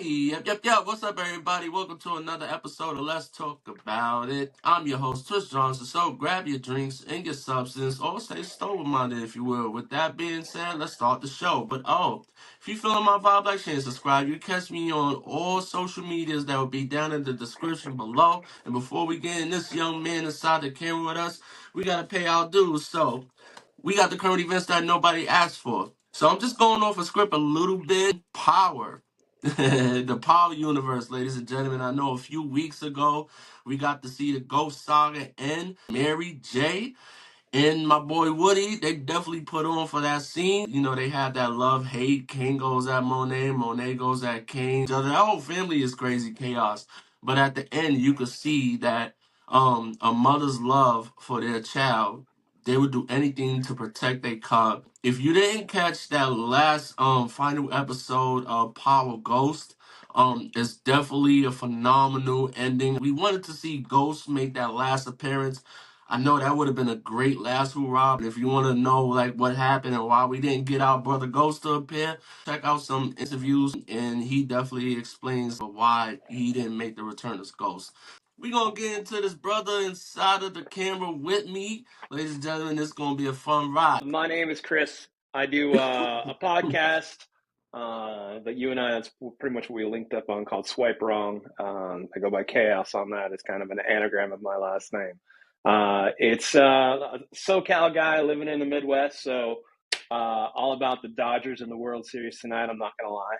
Yep. What's up, everybody? Welcome to another episode of Let's Talk About It. I'm your host, Twist Johnson. So grab your drinks and your substance, or stay sober-minded, if you will. With that being said, let's start the show. But if you feeling my vibe like shit, subscribe. You can catch me on all social medias that will be down in the description below. And before we get in this young man inside the camera with us, we gotta pay our dues. So we got the current events that nobody asked for. So I'm just going off a script a little bit. Power. The Power Universe, ladies and gentlemen. I know a few weeks ago we got to see the Ghost Saga and Mary J. And my boy Woody, they definitely put on for that scene. You know, they had that love hate. King goes at Monet, Monet goes at King. So that whole family is crazy chaos. But at the end, you could see that a mother's love for their child, they would do anything to protect their cub. If you didn't catch that last final episode of Power Ghost, it's definitely a phenomenal ending. We wanted to see Ghost make that last appearance. I know that would have been a great last hurrah. If you want to know like what happened and why we didn't get our brother Ghost to appear, check out some interviews, and he definitely explains why he didn't make the return as Ghost. We gonna get into this brother inside of the camera with me, ladies and gentlemen. It's gonna be a fun ride. My name is Chris. I do a podcast that you and I, that's pretty much what we linked up on, called Swipe Wrong. I go by Chaos on that. It's kind of an anagram of my last name. It's a SoCal guy living in the Midwest, so all about the Dodgers and the World Series tonight, I'm not going to lie.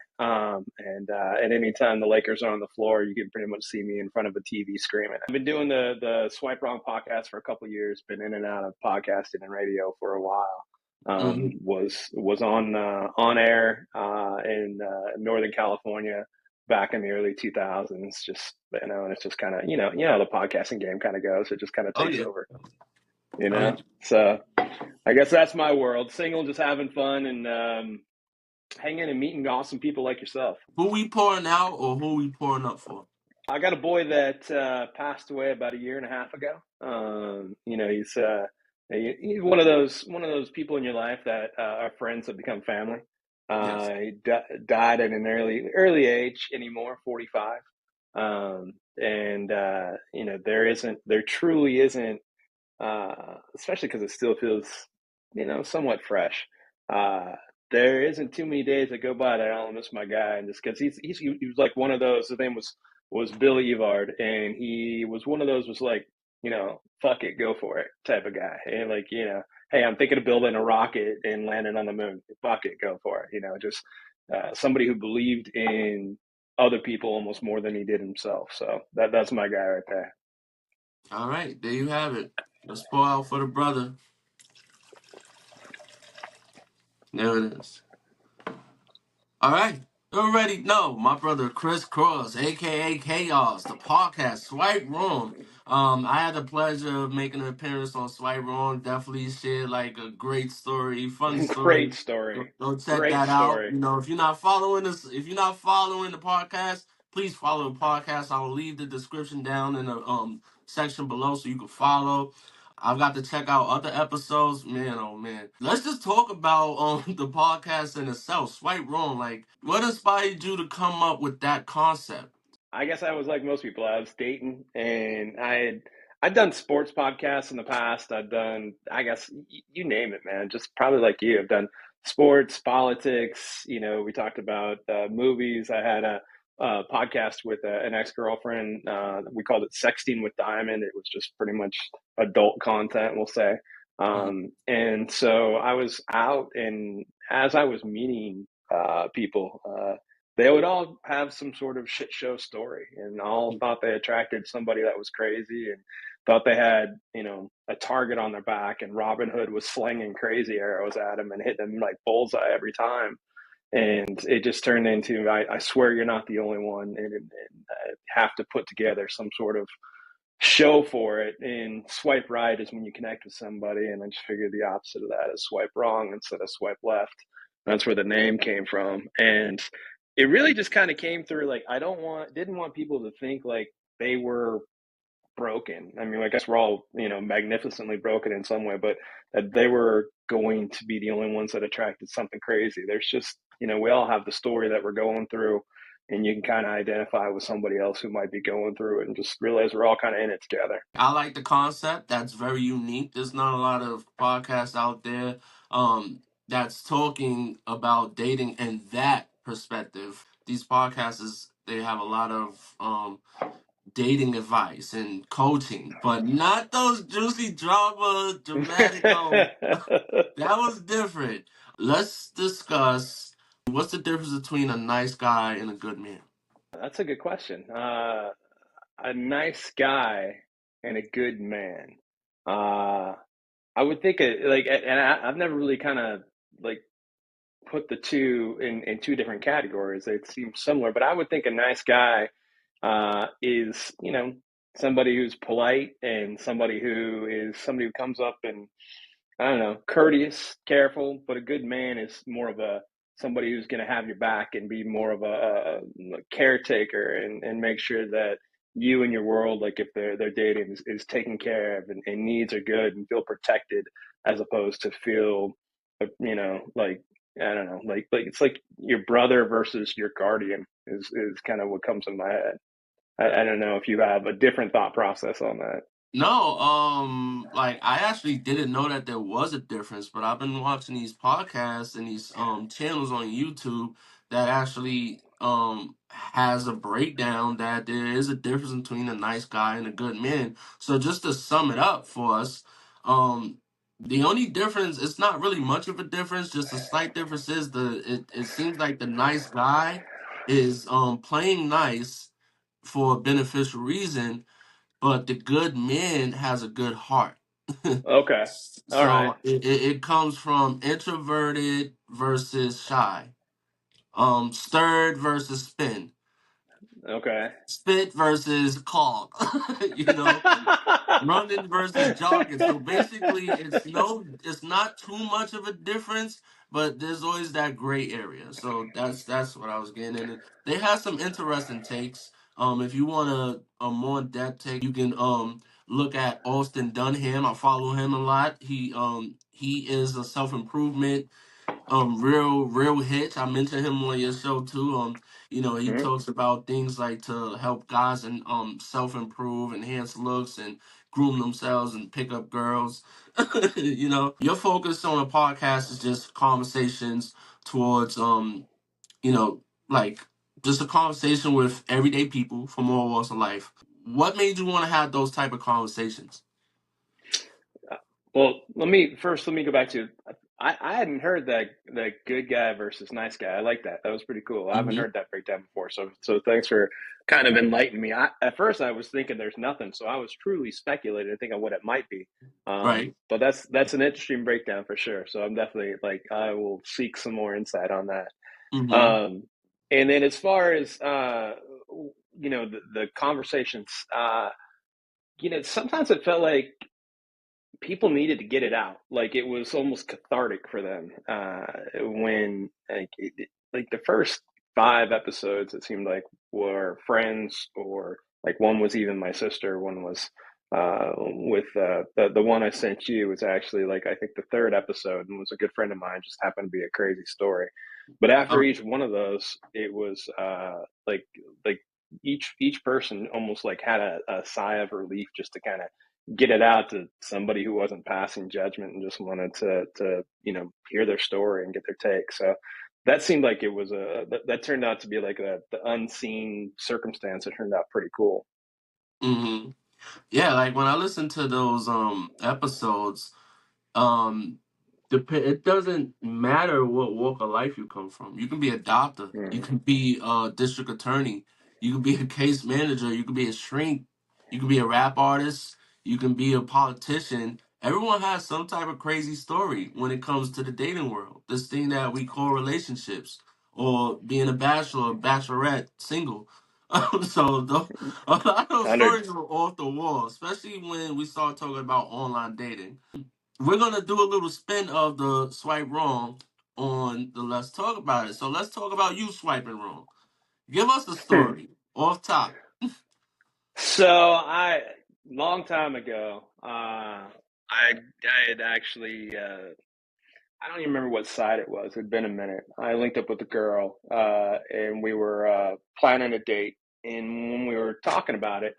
And any time the Lakers are on the floor, you can pretty much see me in front of a TV screaming. I've been doing the Swipe Wrong podcast for a couple of years, been in and out of podcasting and radio for a while. Mhm. Was on air in Northern California back in the early 2000s. Just and it's just kind of the podcasting game kind of goes. It just kind of Oh takes yeah. over. Oh yeah. So I guess that's my world. Single, just having fun and hanging and meeting awesome people like yourself. Who we pouring out or who we pouring up for? I got a boy that passed away about a year and a half ago. He's one of those people in your life that are friends that become family. Yes. He died at an early age anymore, 45. There truly isn't, especially because it still feels, somewhat fresh. Uh, there isn't too many days that go by that I don't miss my guy, and just because he was like one of those. His name was Bill Evard, and he was one of those was like, fuck it, go for it type of guy, and like, hey, I'm thinking of building a rocket and landing on the moon. Fuck it, go for it. Just somebody who believed in other people almost more than he did himself. So that's my guy right there. All right, there you have it. Let's pour out for the brother. There it is. All right. You already know my brother Chris Cross, aka Chaos, the podcast Swipe Wrong. I had the pleasure of making an appearance on Swipe Wrong. Definitely shared like a great story, funny Great story. story. Go check Great that out. story. You know, if you're not following this, if you're not following the podcast, please follow the podcast. I'll leave the description down in the section below so you can follow. I've got to check out other episodes. Man, oh man. Let's just talk about the podcast in itself. Swipe Wrong. Like, what inspired you to come up with that concept? I guess I was like most people. I was dating, and I'd done sports podcasts in the past. I've done, I guess, you name it, man. Just probably like you. I've done sports, politics. We talked about movies. I had a podcast with an ex-girlfriend. We called it Sexting with Diamond. It was just pretty much adult content, we'll say. Mm, And so I was out, and as I was meeting people, they would all have some sort of shit show story, and all thought they attracted somebody that was crazy, and thought they had, a target on their back, and Robin Hood was slinging crazy arrows at them and hitting them like bullseye every time. And it just turned into, I swear you're not the only one, and have to put together some sort of show for it. And swipe right is when you connect with somebody, and I just figured the opposite of that is swipe wrong instead of swipe left. That's where the name came from. And it really just kind of came through, like, didn't want people to think like they were broken. I mean, I guess we're all, magnificently broken in some way, but that they were going to be the only ones that attracted something crazy. There's just, we all have the story that we're going through, and you can kind of identify with somebody else who might be going through it, and just realize we're all kind of in it together. I like the concept. That's very unique. There's not a lot of podcasts out there that's talking about dating and that perspective. These podcasts they have a lot of dating advice and coaching, but not those juicy drama, dramatic. That was different. Let's discuss what's the difference between a nice guy and a good man. That's a good question. A nice guy and a good man. Uh, I would think it like, and I've never really kind of like put the two in two different categories. They seem similar, but I would think a nice guy is, somebody who's polite and somebody who comes up and, I don't know, courteous, careful. But a good man is more of a somebody who's going to have your back and be more of a caretaker, and make sure that you and your world, like if they're dating, is taken care of, and needs are good and feel protected, as opposed to feel, like, I don't know, like it's like your brother versus your guardian is kind of what comes in my head. I don't know if you have a different thought process on that. No, like I actually didn't know that there was a difference, but I've been watching these podcasts and these channels on YouTube that actually has a breakdown that there is a difference between a nice guy and a good man. So just to sum it up for us, um the only difference, it's not really much of a difference, just a slight difference is it seems like the nice guy is playing nice for a beneficial reason, but the good man has a good heart. Okay. All right. So it comes from introverted versus shy, stirred versus Okay. spit versus called. you know, running versus jogging. So basically, it's not too much of a difference, but there's always that gray area. So that's what I was getting in. They have some interesting takes. If you want a more in depth take, you can look at Austin Dunham. I follow him a lot. He is a self improvement real hitch. I mentioned him on your show too. He Mhm. talks about things like to help guys and self improve, enhance looks, and groom themselves and pick up girls. Your focus on a podcast is just conversations towards you know, like just a conversation with everyday people from all walks of life. What made you want to have those type of conversations? Well, let me go back to, I hadn't heard that good guy versus nice guy. I like that. That was pretty cool. I haven't Hmm. heard that breakdown before. So thanks for kind of enlightening me. At first I was thinking there's nothing, so I was truly speculating, thinking what it might be. Right. But that's an interesting breakdown for sure. So I'm definitely like, I will seek some more insight on that. Hmm. Um, and then as far as the conversations, sometimes it felt like people needed to get it out. Like it was almost cathartic for them, when like the first five episodes, it seemed like, were friends, or like one was even my sister. One was with the one I sent you was actually, like, I think the third episode, and was a good friend of mine. Just happened to be a crazy story. But after each one of those, it was like each person almost like had a sigh of relief, just to kind of get it out to somebody who wasn't passing judgment and just wanted to hear their story and get their take. So that seemed like it was that turned out to be like the unseen circumstance. It turned out pretty cool. Hmm. Yeah, like when I listen to those episodes, um it doesn't matter what walk of life you come from. You can be a doctor, you Mm. can be a district attorney, you can be a case manager, you can be a shrink, you can be a rap artist, you can be a politician. Everyone has some type of crazy story when it comes to the dating world, this thing that we call relationships, or being a bachelor, bachelorette, single. A lot of those Hundred. stories are off the wall, especially when we start talking about online dating. We're gonna do a little spin of the swipe wrong on the let's talk about it. So let's talk about you swiping wrong. Give us the story off top. So I long time ago, I had actually I don't even remember what side it was. It'd been a minute. I linked up with a girl, and we were planning a date. And when we were talking about it,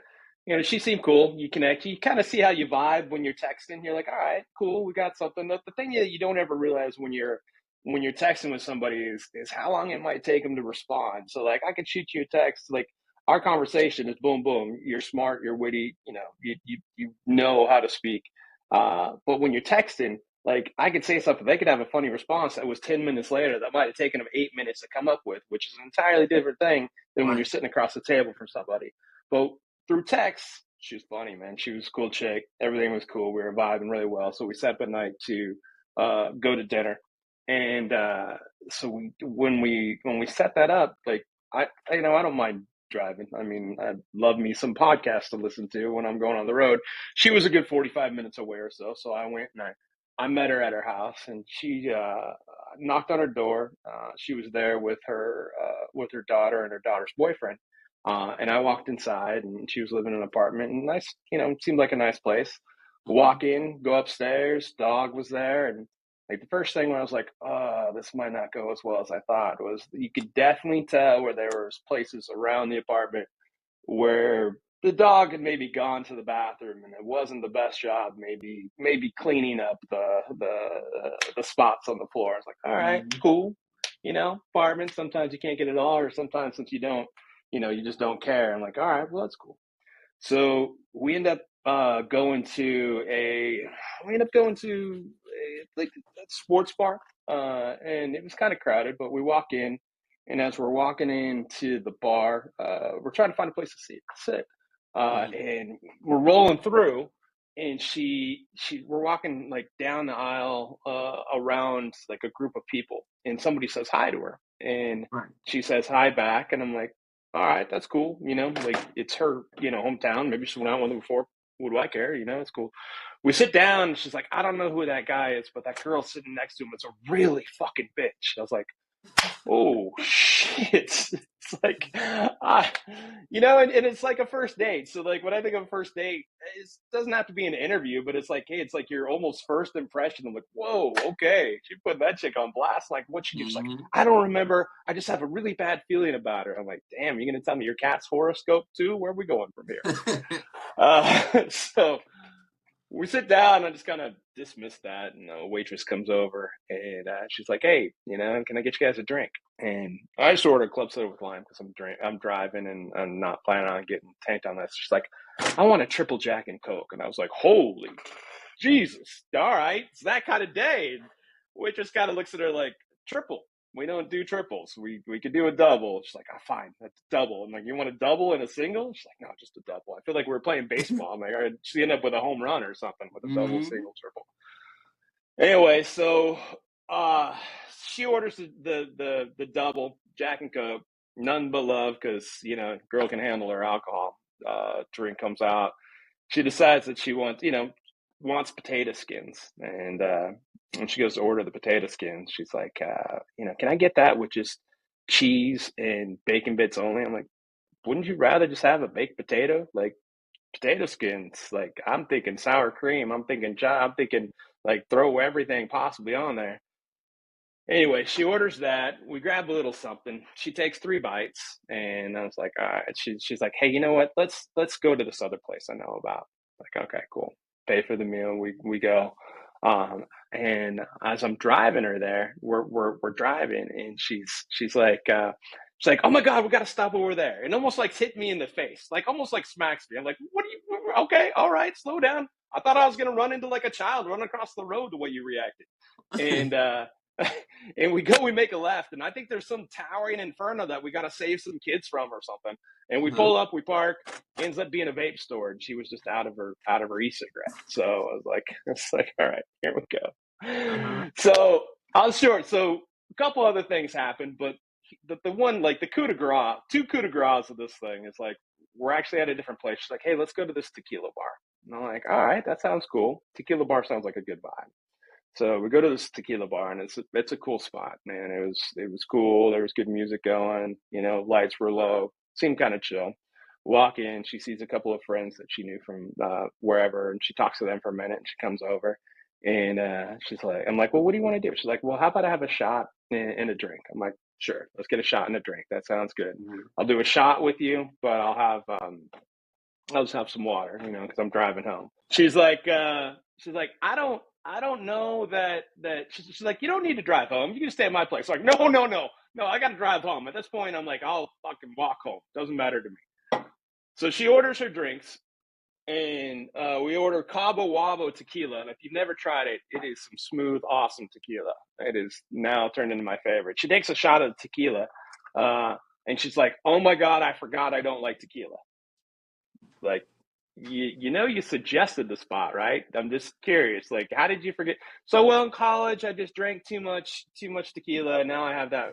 she seemed cool. You connect. You kind of see how you vibe when you're texting. You're like, all right, cool, we got something. The thing that you don't ever realize when you're texting with somebody is how long it might take them to respond. So like, I could shoot you a text like. Our conversation is boom, boom. You're smart. You're witty. You know how to speak. But when you're texting, like I could say something, they could have a funny response that was 10 minutes later that might have taken them 8 minutes to come up with, which is an entirely different thing than when you're Right. sitting across the table from somebody. But through text, she was funny, man. She was a cool chick. Everything was cool. We were vibing really well. So we set up a night to go to dinner. And so when we set that up, like I don't mind driving. I mean, I love me some podcasts to listen to when I'm going on the road. She was a good 45 minutes away or so. So I went and I met her at her house, and she knocked on her door. She was there with her daughter and her daughter's boyfriend. And I walked inside, and she was living in an apartment, and nice, it seemed like a nice place. Mm-hmm. Walk in, go upstairs. Dog was there, and like the first thing when I was like, this might not go as well as I thought, was you could definitely tell where there was places around the apartment where the dog had maybe gone to the bathroom and it wasn't the best job, maybe cleaning up the spots on the floor. I was like, all right, Mm-hmm. cool. Apartments, sometimes you can't get it all, or sometimes since you don't, you just don't care. I'm like, all right, well, that's cool. So we end up going to like a sports bar, and it was kind of crowded. But we walk in, and as we're walking into the bar, we're trying to find a place to sit, Right. and we're rolling through. And we're walking like down the aisle around like a group of people, and somebody says hi to her, and Right. she says hi back, and I'm like, all right, that's cool. Like it's her, hometown. Maybe she went out with them before. What do I care? It's cool. We sit down. And she's like, I don't know who that guy is, but that girl sitting next to him is a really fucking bitch. I was like, oh shit. It's like, and it's like a first date. So like when I think of a first date, it doesn't have to be an interview, but it's like, hey, it's like your almost first impression. I'm like, whoa, okay, she put that chick on blast. Like, what she do? She's like, Mm-hmm. I don't remember. I just have a really bad feeling about her. I'm like, damn, you gonna tell me your cat's horoscope too? Where are we going from here? So we sit down and I just kind of dismiss that. And a waitress comes over and she's like, hey, can I get you guys a drink? And I just ordered club soda with lime because I'm driving and I'm not planning on getting tanked on this. She's like, I want a triple Jack and Coke. And I was like, holy Jesus. All right. It's that kind of day. And waitress kind of looks at her like, triple. We don't do triples. We could do a double. She's like, oh, fine, that's a double. I'm like, you want a double and a single? She's like, no, just a double. I feel like we were playing baseball. I'm like, all right, she end up with a home run or something with a double, Mm-hmm. single, triple. Anyway, so uh, she orders the double Jack and Coke, none but love, because girl can handle her alcohol. Drink comes out. She decides that she wants potato skins, and when she goes to order the potato skins, she's like, can I get that with just cheese and bacon bits only? I'm like, wouldn't you rather just have a baked potato? Like potato skins, like I'm thinking sour cream, I'm thinking I'm thinking like throw everything possibly on there. Anyway, she orders that. We grab a little something. She takes 3 bites, and I was like, all right. She's like, hey, you know what? Let's go to this other place I know about. Like, okay, cool. Pay for the meal. We go. And as I'm driving her there, we're driving, and she's like, oh my god, we got to stop over there, and almost like hit me in the face, like almost like smacks me. I'm like, what are you? Okay, all right, slow down. I thought I was gonna run into like a child running across the road the way you reacted, and and we make a left, and I think there's some towering inferno that we got to save some kids from or something. And we Uh-huh. pull up, we park. Ends up being a vape store, and she was just out of her e-cigarette. So I was like, it's like, all right, here we Uh-huh. go. So I was short. So a couple other things happened, but the one, like the coup de grace, two coup de grace of this thing is like, we're actually at a different place. She's like, hey, let's go to this tequila bar. And I'm like, all right, that sounds cool. Tequila bar sounds like a good vibe. So we go to this tequila bar, and it's a cool spot, man. It was cool. There was good music going. Lights were low. Seemed kind of chill. Walk in. She sees a couple of friends that she knew from wherever, and she talks to them for a minute. And she comes over, And she's like, I'm like, well, what do you want to do? She's like, well, how about I have a shot and a drink? I'm like, sure, let's get a shot and a drink. That sounds good. Mhm. I'll do a shot with you, but I'll just have some water, because I'm driving home. She's like, I don't know that she's like, you don't need to drive home. You can stay at my place. Like, no, no, no, no, I got to drive home. At this point, I'm like, I'll fucking walk home. Doesn't matter to me. So she orders her drinks, and we order Cabo Wabo tequila. And if you've never tried it, it is some smooth, awesome tequila. It is now turned into my favorite. She takes a shot of tequila, and she's like, "Oh my god, I forgot I don't like tequila." Like, you suggested the spot, right? I'm just curious. Like, how did you forget? So, well, in college, I just drank too much tequila, and now I have that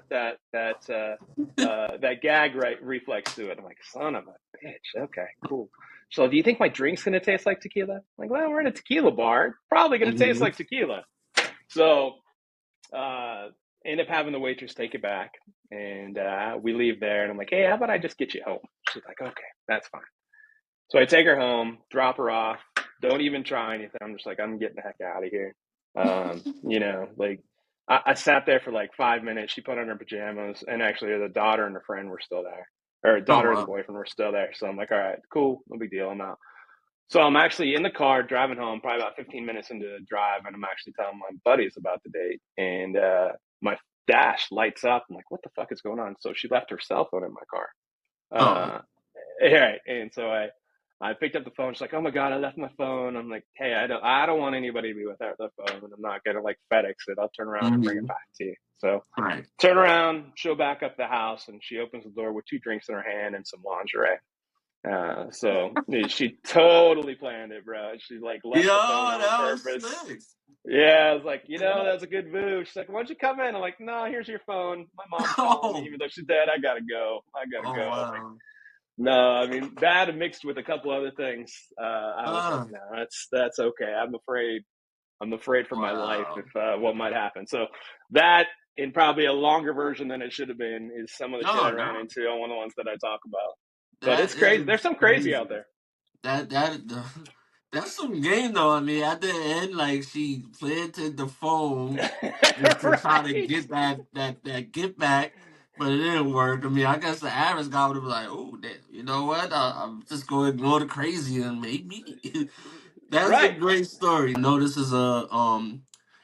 gag reflex to it. I'm like, son of a bitch. Okay, cool. So, do you think my drink's gonna taste like tequila? I'm like, well, we're in a tequila bar. It's probably gonna taste Mhm. like tequila. So, uh, end up having the waitress take it back, and we leave there. And I'm like, hey, how about I just get you home? She's like, okay, that's fine. So I take her home, drop her off, don't even try anything. I'm just like, I'm getting the heck out of here. Like I sat there for like 5 minutes. She put on her pajamas, and actually the daughter and the friend were still there, or Oh daughter and the wow. boyfriend were still there. So I'm like, all right, cool, no big deal. I'm out. So I'm actually in the car driving home, probably about 15 minutes into the drive, and I'm actually telling my buddies about the date, and my dash lights up. I'm like, what the fuck is going on? So she left her cell phone in my car. Oh. Right. And so I picked up the phone. She's like, "Oh my god, I left my phone." I'm like, "Hey, I don't want anybody to be without their phone, and I'm not gonna like FedEx it. I'll turn around and bring it Mhm. back to you." So Right. turn around, she'll back up the house, and she opens the door with two drinks in her hand and some lingerie. So she totally planned it, bro. She like Yo, left the phone on that was purpose. slick. Yeah, I was like, that's a good move. She's like, "Why don't you come in?" I'm like, "No, here's your phone. My mom's calling me, Oh. even though she's dead. I gotta go. I gotta Oh go." wow. No, I mean that mixed with a couple other things. I was like, Uh, no, that's okay. I'm afraid for my life if wow. what might happen. So that, in probably a longer version than it should have been, is some of the shit I No, ran no. into on one of the ones that I talk about. But That it's crazy. There's is some crazy out crazy. there. That that's some game though. I mean, at the end, like she planted the phone just to try to Right? get that get back, but it didn't work. I mean, I guess the average guy would have been like, "Oh, you know what? I'm just going to ignore the crazy and maybe." That's a Right. great story. I know this is a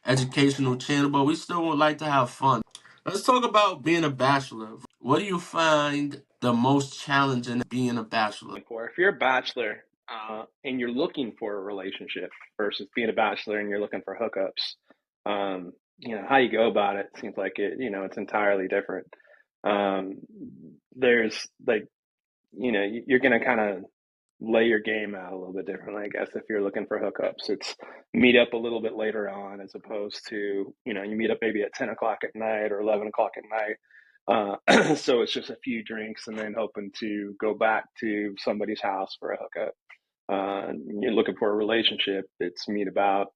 educational channel, but we still would like to have fun. Let's talk about being a bachelor. What do you find the most challenging being a bachelor? For if you're a bachelor and you're looking for a relationship versus being a bachelor and you're looking for hookups, how you go about it seems like it's entirely different. Um, there's like, you're going to kind of lay your game out a little bit differently, I guess. If you're looking for hookups, it's meet up a little bit later on, as opposed to, you meet up maybe at 10 o'clock at night or 11 o'clock at night. So it's just a few drinks and then hoping to go back to somebody's house for a hookup. You're looking for a relationship, it's meet about,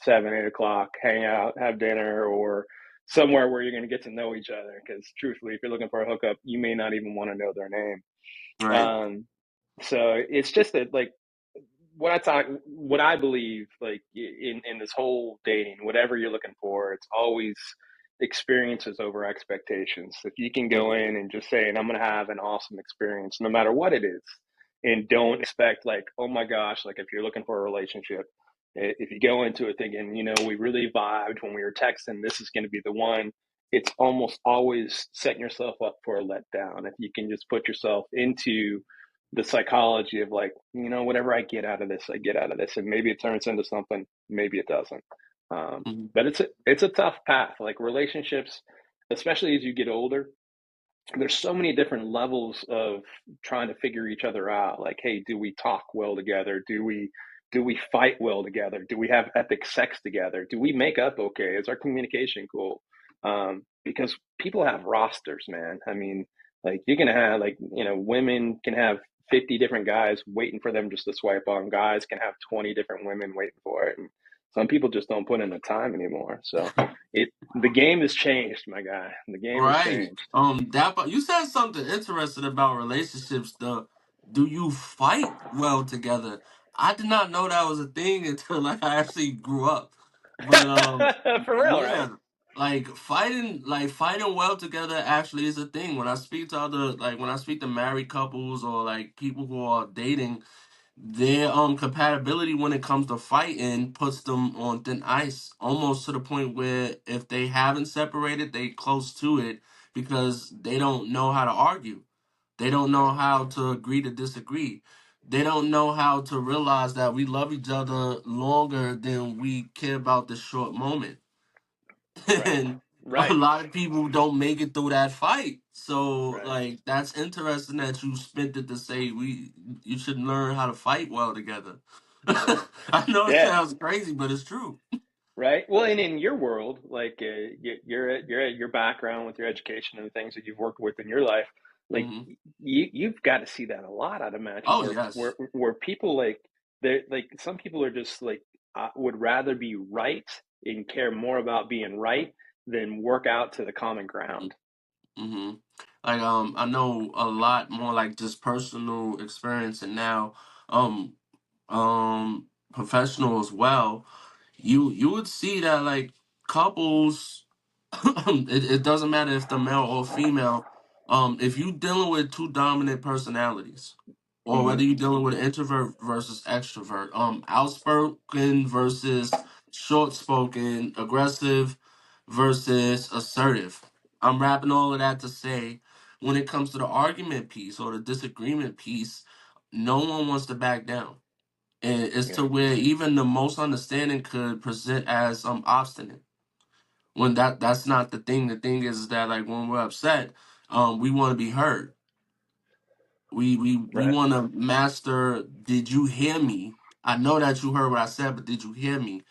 7, 8 o'clock, hang out, have dinner, or somewhere where you're going to get to know each other. Because truthfully, if you're looking for a hookup, you may not even want to know their name. Right. Um, so it's just that, like, what I believe, like, in this whole dating, whatever you're looking for, it's always experiences over expectations. If you can go in and just say, and I'm going to have an awesome experience, no matter what it is, and don't expect, like, oh my gosh, like if you're looking for a relationship, if you go into it thinking, we really vibed when we were texting, this is going to be the one. It's almost always setting yourself up for a letdown if you can just put yourself into the psychology of, like, whatever I get out of this, I get out of this, and maybe it turns into something, maybe it doesn't. Mhm. But it's a tough path. Like relationships, especially as you get older, there's so many different levels of trying to figure each other out. Like, hey, do we talk well together? Do we fight well together? Do we have epic sex together? Do we make up okay? Is our communication cool? Because people have rosters, man. I mean, like, you can have, like, women can have 50 different guys waiting for them just to swipe on. Guys can have 20 different women waiting for it. And some people just don't put in the time anymore. So the game has changed, my guy. The game has Right. changed. You said something interesting about relationships. Do you fight well together? I did not know that was a thing until like I actually grew up. But For real, right? yeah, like fighting well together actually is a thing. When I speak to other like when I speak to married couples or like people who are dating, their compatibility when it comes to fighting puts them on thin ice, almost to the point where if they haven't separated, they close to it because they don't know how to argue. They don't know Right, how to agree to disagree. They don't know how to realize that we love each other longer than we care about this short moment. right, And a right, lot of people don't make it through that fight. So right. like that's interesting that you spent it to say you should learn how to fight well together. Yeah, I know it yeah. sounds crazy, but it's true. Right. Well, and in your world, like you're at your background with your education and the things that you've worked with in your life, like Hmm. you've got to see that a lot, I'd imagine, Oh where yes. people like they're like some people are just like would rather be right and care more about being right than work out to the common ground. Hmm. Like I know a lot more like just personal experience and now um professional as well. You would see that like couples it doesn't matter if they're male or female. If you dealing with two dominant personalities, or Hmm. whether you're dealing with an introvert versus extrovert, outspoken versus short spoken, aggressive versus assertive. I'm wrapping all of that to say when it comes to the argument piece or the disagreement piece, no one wants to back down. And it's Yeah. to where even the most understanding could present as obstinate when that's not the thing. The thing is that like when we're upset, we want to be heard. We Right. want to master. Did you hear me? I know that you heard what I said, but did you hear me?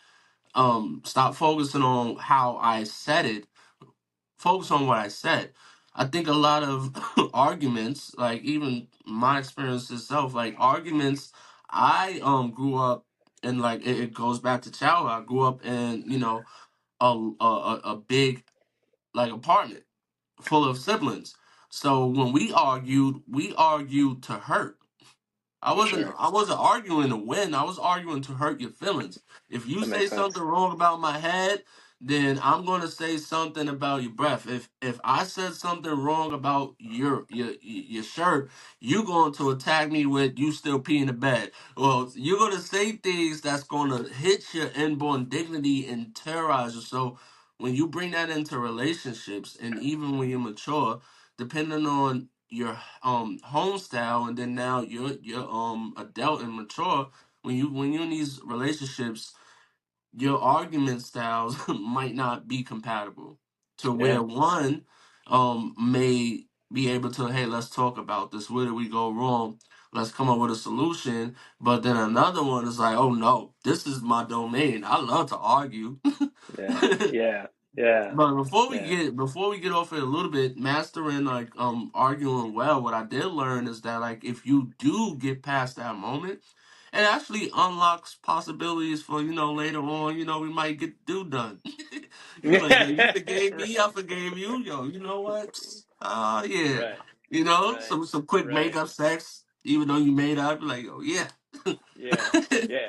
Stop focusing on how I said it. Focus on what I said. I think a lot of arguments, like even my experience itself, like arguments, I grew up and like it goes back to childhood. I grew up in a big like apartment full of siblings. So when we argued to hurt. Sure. I wasn't arguing to win. I was arguing to hurt your feelings. If you That say makes something sense. wrong about my head, then I'm going to say something about your breath. If I said something wrong about your shirt, you're going to attack me with you still pee in the bed. Well, you're going to say things that's going to hit your inborn dignity and terrorize you. So when you bring that into relationships, and even when you're mature, depending on your home style, and then now you're adult and mature, when you're in these relationships, your argument styles might not be compatible to Yeah. where one may be able to, hey, let's talk about this, where did we go wrong, let's come up with a solution. But then another one is like, oh no, this is my domain, I love to argue. Yeah. Yeah. Yeah. But Yeah. before we get off it a little bit, mastering like arguing well, what I did learn is that like if you do get past that moment, it actually unlocks possibilities for later on. We might get the do done. You like, yeah, you forgave me, I forgave you. Yo, you know what? Yeah, Right. Right. some quick Right. makeup sex, even though you made out, be like, oh yeah. Yeah. Yeah.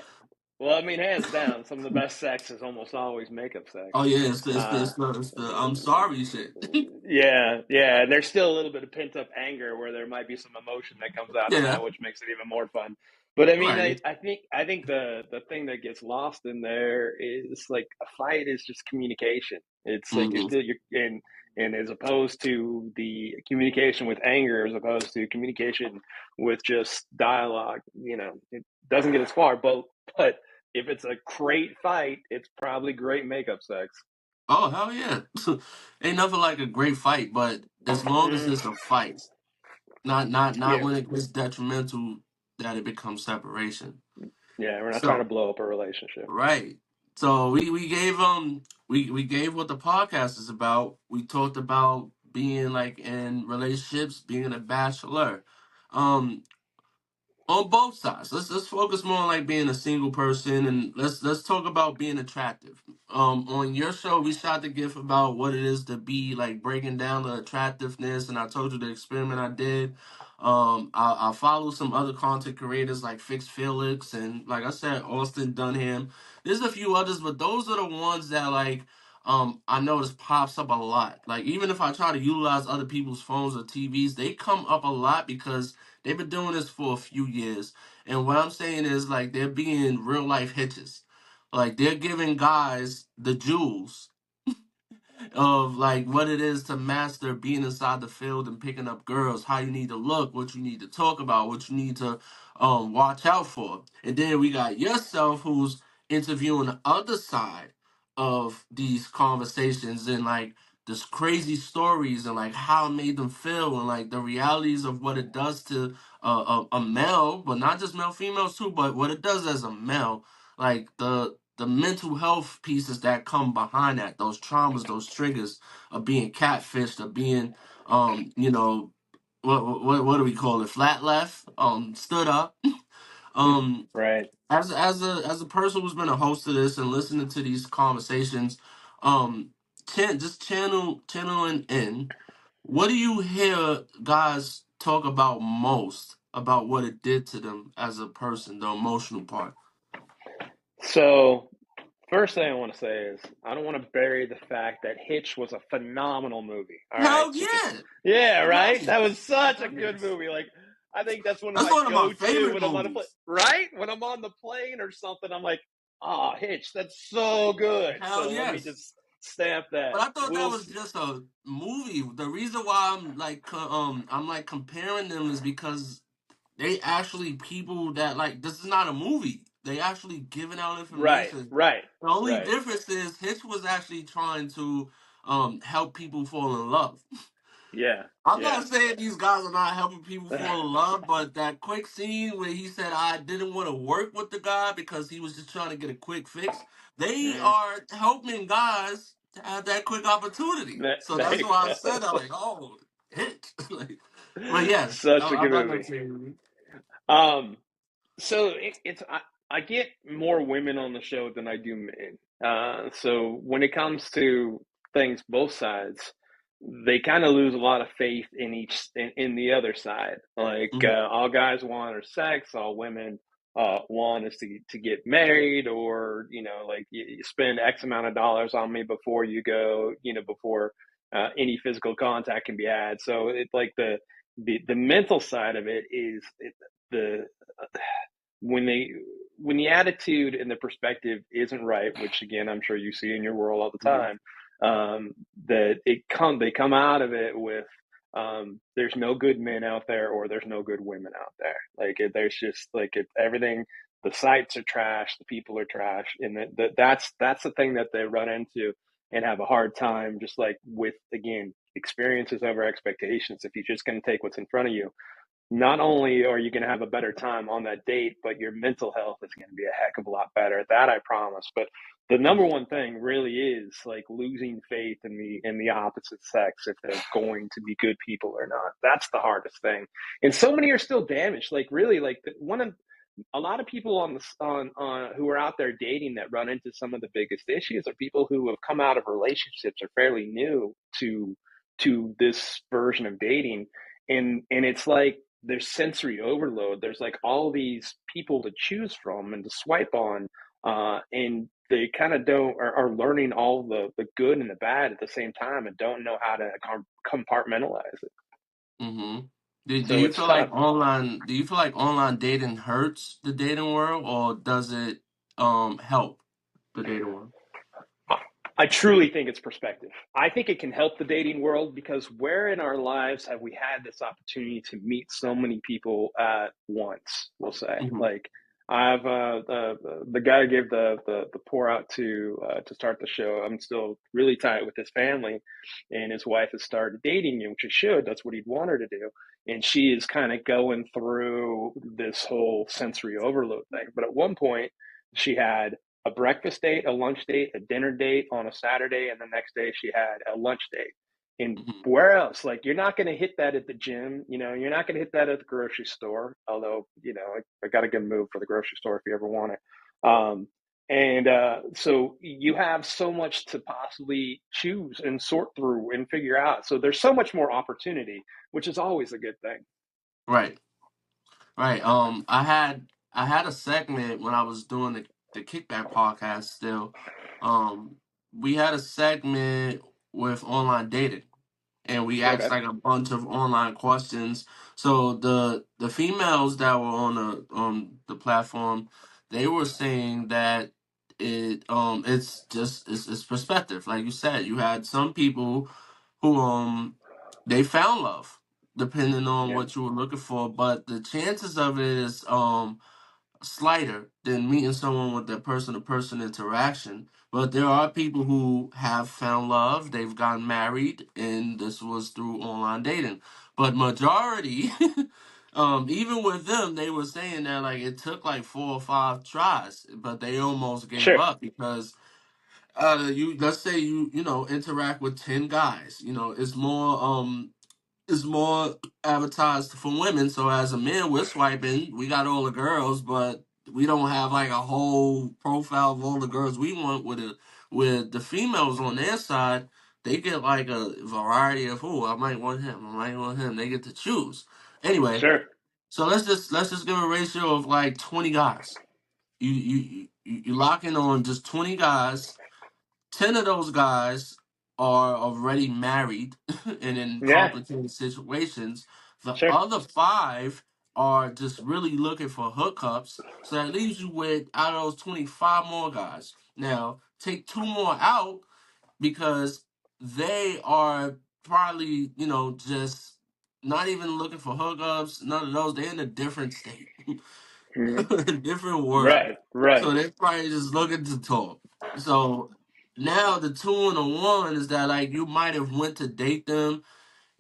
Well, I mean, hands down, some of the best sex is almost always makeup Oh sex. yeah, Uh, it's the I'm sorry shit. yeah, yeah, and there's still a little bit of pent up anger where there might be some emotion that comes out of Yeah, that, which makes it even more fun. But I mean, right. I think the thing that gets lost in there is like a fight is just communication. It's like you're Hmm. still you're and as opposed to the communication with anger, as opposed to communication with just dialogue, it doesn't get as far. But if it's a great fight, it's probably great makeup sex. Oh hell yeah! Ain't nothing like a great fight, but as long as Mm, it's a fight, not yeah, when it gets detrimental that it becomes separation. yeah, we're not trying to So blow up a relationship. right. So we gave what the podcast is about. We talked about being like in relationships, being a bachelor. Um, on both sides. Let's focus more on like being a single person, and let's talk about being attractive. On your show we shot the gift about what it is to be like breaking down the attractiveness, and I told you the experiment I did. I follow some other content creators like Fix Felix and, like I said, Austin Dunham. There's a few others, but those are the ones that like I notice pops up a lot. Like even if I try to utilize other people's phones or TVs, they come up a lot because they've been doing this for a few years. And what I'm saying is like they're being real life hitches. Like they're giving guys the jewels of like what it is to master being inside the field and picking up girls, how you need to look, what you need to talk about, what you need to watch out for. And then we got yourself who's interviewing the other side of these conversations and like this crazy stories and like how it made them feel and like the realities of what it does to a male, but not just male females too, but what it does as a male, like the mental health pieces that come behind that, those traumas, those triggers of being catfished, of being, you know, what do we call it? Flat left, stood up. um, Right. as a person who's been a host of this and listening to these conversations, um, just channeling in. What do you hear guys talk about most about what it did to them as a person, the emotional part? So first thing I want to say is I don't want to bury the fact that Hitch was a phenomenal movie. All right. Hell So just, yeah! yeah, Hell right? That yes. was such a Hell good yes. movie. Like, I think that's one of That's my one of my go-to favorite when I'm on a plane, movies. right? When I'm on the plane or something, I'm like, ah, Hitch, that's so good. Hell So let me yes. just stamp that. But I thought that We'll was see. just a movie. The reason why I'm like comparing them is because they actually people that like this is not a movie. They actually giving out Right, information. right, The only right. difference is Hitch was actually trying to help people fall in love. Yeah, I'm yeah. not saying these guys are not helping people fall in love, but that quick scene where he said I didn't want to work with the guy because he was just trying to get a quick fix, they Mm, are helping guys to have that quick opportunity. So there that's you why I said that, go. like, oh, hit. Like, but yes, Such a I good thought that movie. was a Um, So it's I get more women on the show than I do men. So when it comes to things, both sides, they kind of lose a lot of faith in in the other side. Like mm-hmm, all guys want are sex, all women want is to get married, or like you spend X amount of dollars on me before you go, before any physical contact can be had. So it's like the mental side of it is the when they when the attitude and the perspective isn't right, which again I'm sure you see in your world all the mm-hmm, time, that they come out of it with there's no good men out there or there's no good women out there. There's just everything. The sites are trash, the people are trash, and that's the thing that they run into and have a hard time. Just like with again experiences over expectations. If you're just going to take what's in front of you, not only are you going to have a better time on that date, but your mental health is going to be a heck of a lot better. That I promise. But the number mm-hmm, one thing really is like losing faith in the opposite sex if they're going to be good people or not. That's the hardest thing. And so many are still damaged. Like really, like one of a lot of people on who are out there dating that run into some of the biggest issues are people who have come out of relationships or fairly new to this version of dating, and it's like there's sensory overload. There's like all these people to choose from and to swipe on, and they kind of don't are learning all the good and the bad at the same time and don't know how to compartmentalize it. mm-hmm. Do So you it's feel like tough. online dating hurts the dating world or does it help the dating world? I truly think it's perspective. I think it can help the dating world because where in our lives have we had this opportunity to meet so many people at once? We'll say, Mm-hmm, like I've the guy who gave the pour out to start the show. I'm still really tight with his family, and his wife has started dating him, which she should. That's what he'd want her to do, and she is kind of going through this whole sensory overload thing. But at one point, she had a breakfast date, a lunch date, a dinner date on a Saturday, and the next day she had a lunch date. And mm-hmm, where else? Like you're not going to hit that at the gym, you're not going to hit that at the grocery store. Although I got a good move for the grocery store if you ever want it. And so you have so much to possibly choose and sort through and figure out. So there's so much more opportunity, which is always a good thing. Right. Right. I had a segment when I was doing the Kickback podcast still. Um, we had a segment with online dating, and we asked Okay. like a bunch of online questions. So the females that were on the platform, they were saying that it's perspective. Like you said, you had some people who they found love depending on Yeah. what you were looking for, but the chances of it is slighter than meeting someone with that person to person interaction. But there are people who have found love, they've gotten married, and this was through online dating. But majority, even with them, they were saying that like it took like 4 or 5 tries, but they almost gave Sure. up because you let's say you interact with 10 guys, it's more advertised for women. So as a man, we're swiping. We got all the girls, but we don't have like a whole profile of all the girls we want. With the females on their side, they get like a variety of who I might want him. I might want him. They get to choose. Anyway, Sure. so let's just give a ratio of like 20 guys. You lock in on just 20 guys. 10 of those guys are already married and in Yeah. complicated situations. The Sure. other five are just really looking for hookups. So that leaves you with, out of those 25 more guys. Now, take two more out because they are probably, just not even looking for hookups. None of those. They're in a different state, Mhm. a different world. Right. Right. So they're probably just looking to talk. So now the two and the one is that like you might have went to date them.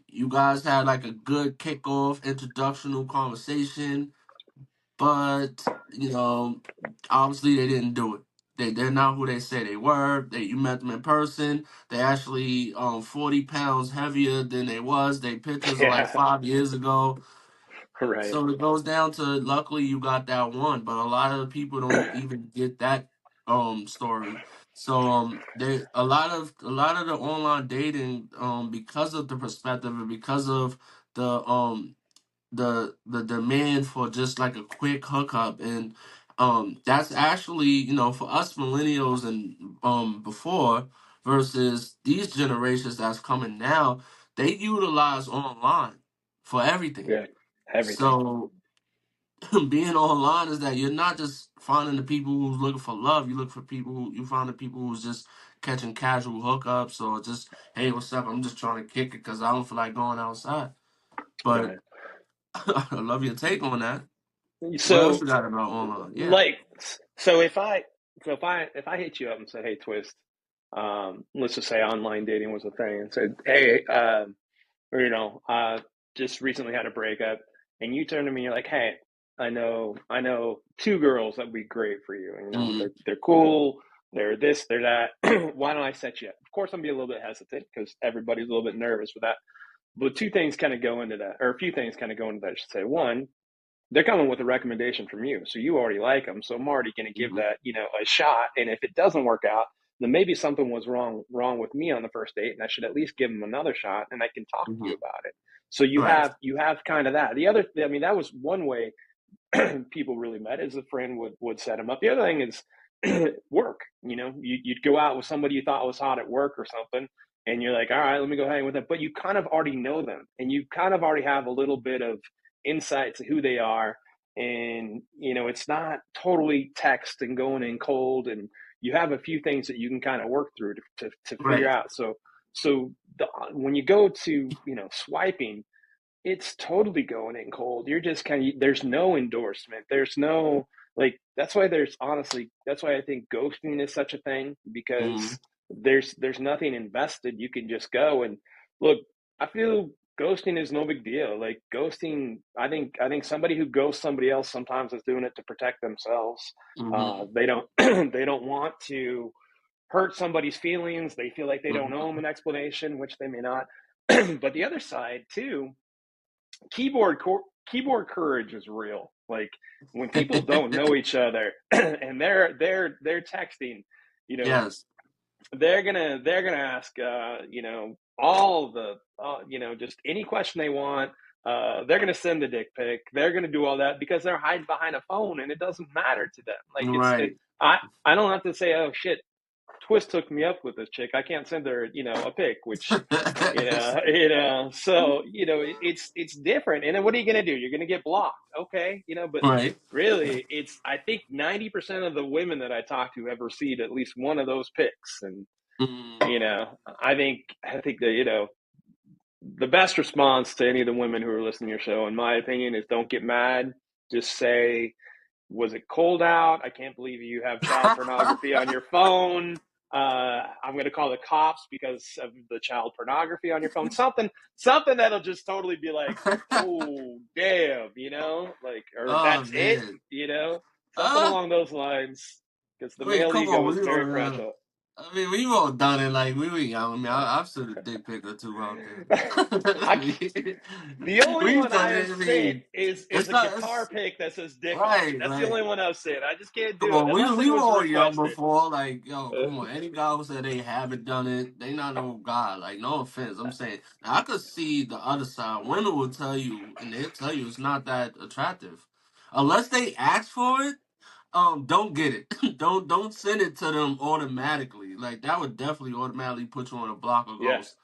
You guys had like a good kickoff, introductional conversation, but obviously they didn't do it. They're not who they say they were. You met them in person. They actually 40 pounds heavier than they was. They pictures are like Yeah. 5 years ago. Right. So it goes down to luckily you got that one, but a lot of people don't even get that story. So they a lot of the online dating because of the perspective and because of the demand for just like a quick hookup, and that's actually for us millennials and before versus these generations that's coming now, they utilize online for everything. Yeah. Everything. So being online is that you're not just finding the people who's looking for love. You look for people who you find the people who's just catching casual hookups or just, hey, what's up? I'm just trying to kick it because I don't feel like going outside. But Right. I love your take on that. What else So you got about online? Yeah. like so if I hit you up and said, hey, Twist, let's just say online dating was a thing, and said, hey, or just recently had a breakup, and you turn to me, you're like, hey, I know two girls that would be great for you, and Mm-hmm. they're cool, they're this, they're that. Why don't I set you up? Of course, I'm be a little bit hesitant because everybody's a little bit nervous with that. But two things kind of go into that, or a few things kind of go into that. I should say. One, they're coming with a recommendation from you, so you already like them. So I'm already going to give Mm-hmm. that a shot. And if it doesn't work out, then maybe something was wrong with me on the first date, and I should at least give them another shot, and I can talk to Mm-hmm. you about it. So you Right. have you have kind of that. The other, I mean, that was one way people really met, is a friend would set them up. The other thing is work. You'd go out with somebody you thought was hot at work or something, and you're like, all right, let me go hang with them. But you kind of already know them, and you kind of already have a little bit of insight to who they are. And it's not totally text and going in cold, and you have a few things that you can kind of work through to figure Right. out. When you go to swiping, it's totally going in cold. You're just there's no endorsement. There's no, like, that's why I think ghosting is such a thing, Mm-hmm. because there's nothing invested. You can just go and look. I feel ghosting is no big deal. Like, ghosting, I think somebody who ghosts somebody else sometimes is doing it to protect themselves. Mm-hmm. They don't they don't want to hurt somebody's feelings. They feel like they don't owe them an explanation, which they may not. But the other side too, keyboard keyboard courage is real. Like, when people don't know each other and they're texting, you know, Yes. they're gonna ask all the just any question they want. They're going to send the dick pic. They're going to do all that because they're hiding behind a phone, and it doesn't matter to them. Like Right. I don't have to say, oh shit, Twist hooked me up with this chick. I can't send her, a pic, which, so, it's different. And then what are you going to do? You're going to get blocked. Okay. But Right. really I think 90% of the women that I talk to have received at least one of those pics. And, Mm. I think that, the best response to any of the women who are listening to your show, in my opinion, is don't get mad. Just say, was it cold out? I can't believe you have child pornography on your phone. I'm going to call the cops because of the child pornography on your phone. Something that'll just totally be like, oh, damn, like, or Oh that's it, man. something Uh, along those lines, because the I mean, male come ego on, is very fragile. we've all done it. Like I've seen a dick pic or two out I there. The only We've one I done have it. I sent mean, is it's a not. guitar It's pic that says dick on it. right, That's the right. only one I've sent. I just can't Come do it on, unless it we were was all young requested. before. Like, yo, Uh, come on. Any guy who said they haven't done it, they not no god. Like, no offense. I'm saying now, I could see the other side. Women will tell you, and they'll tell you it's not that attractive, unless they ask for it. Don't get it. don't send it to them automatically. Like that would definitely automatically put you on a block of yeah, ghosts.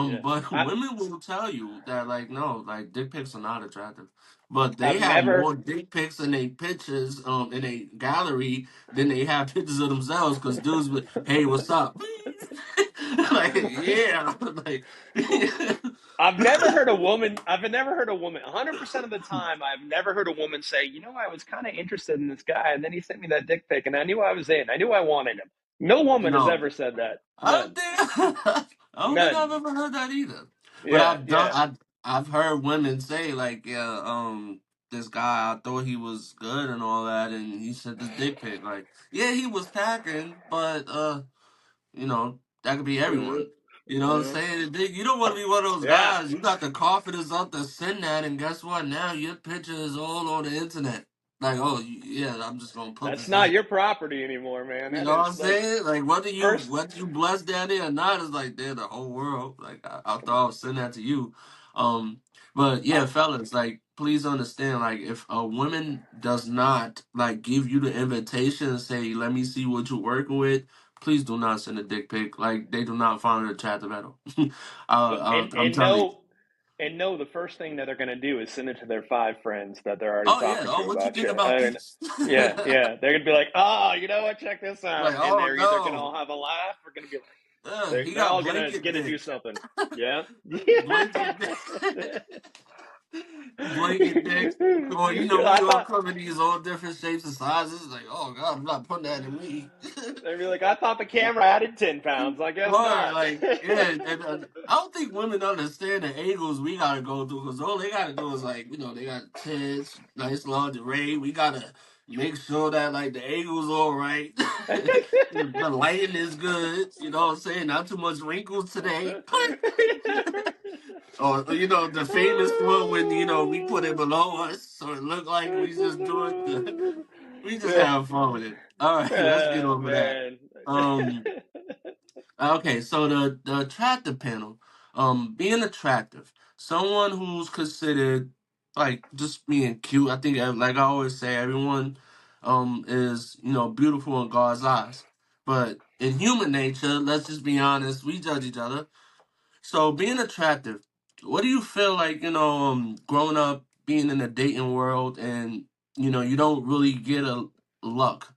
yeah. But I women will tell you that like no, like dick pics are not attractive. But they I've have never more dick pics in a pictures in a gallery than they have pictures of themselves. Cause dudes, be, hey, what's up? Like yeah, like I've never heard a woman 100% of the time. I've never heard a woman say, I was kind of interested in this guy, and then he sent me that dick pic, and I knew I was in. I knew I wanted him. No woman has no. ever said that. I don't None. think I don't think I've None. ever heard that either. But Yeah, yeah. I've heard women say like, yeah, this guy I thought he was good and all that, and he sent this dick pic. Like, yeah, he was packing, but that could be Uh, everyone. You know what I'm uh, saying? You don't want to be one of those yeah. guys. You got the confidence up to send that, and guess what? Now your picture is all on the internet. Like, oh yeah, I'm just gonna put That's this in. not your property anymore, man. You That know what I'm is like saying? Like first. whether you blessed down there or not is like they're the whole world. Like I thought I was sending that to you. But I, yeah, fellas, like please understand, like if a woman does not like give you the invitation and say, let me see what you're working with, please do not send a dick pic. Like they do not find it attractive at all. but I'm telling you. and know the first thing that they're going to do is send it to their five friends that they're already Oh yeah. talking to Oh, what you about think you. about And this? yeah, yeah, they're going to be like, oh, you know what? Check this out. Like, And oh they're either going to no. all have a laugh or going to be like, He they're got all going to blanket get to do dick. something. Yeah. Blanket dick. Blanket dicks. Well, we I all thought come in these all different shapes and sizes. Like, oh god, I'm not putting that in me. they'd be like, I thought the camera added 10 pounds. I guess Or not. like, yeah, and I don't think women understand the angles we gotta go through because all they gotta do is like, they got tits, nice lingerie. We gotta make sure that like the angles all right, the lighting is good. You know what I'm saying? Not too much wrinkles today. Or the famous one when we put it below us, so it looked like we just doing we just have fun with it. All right, let's get over that. Man. Um, okay, so the attractive panel, being attractive, someone who's considered like just being cute. I think like I always say, everyone is beautiful in God's eyes, but in human nature, let's just be honest, we judge each other. So being attractive, what do you feel like, growing up, being in the dating world and, you don't really get a luck,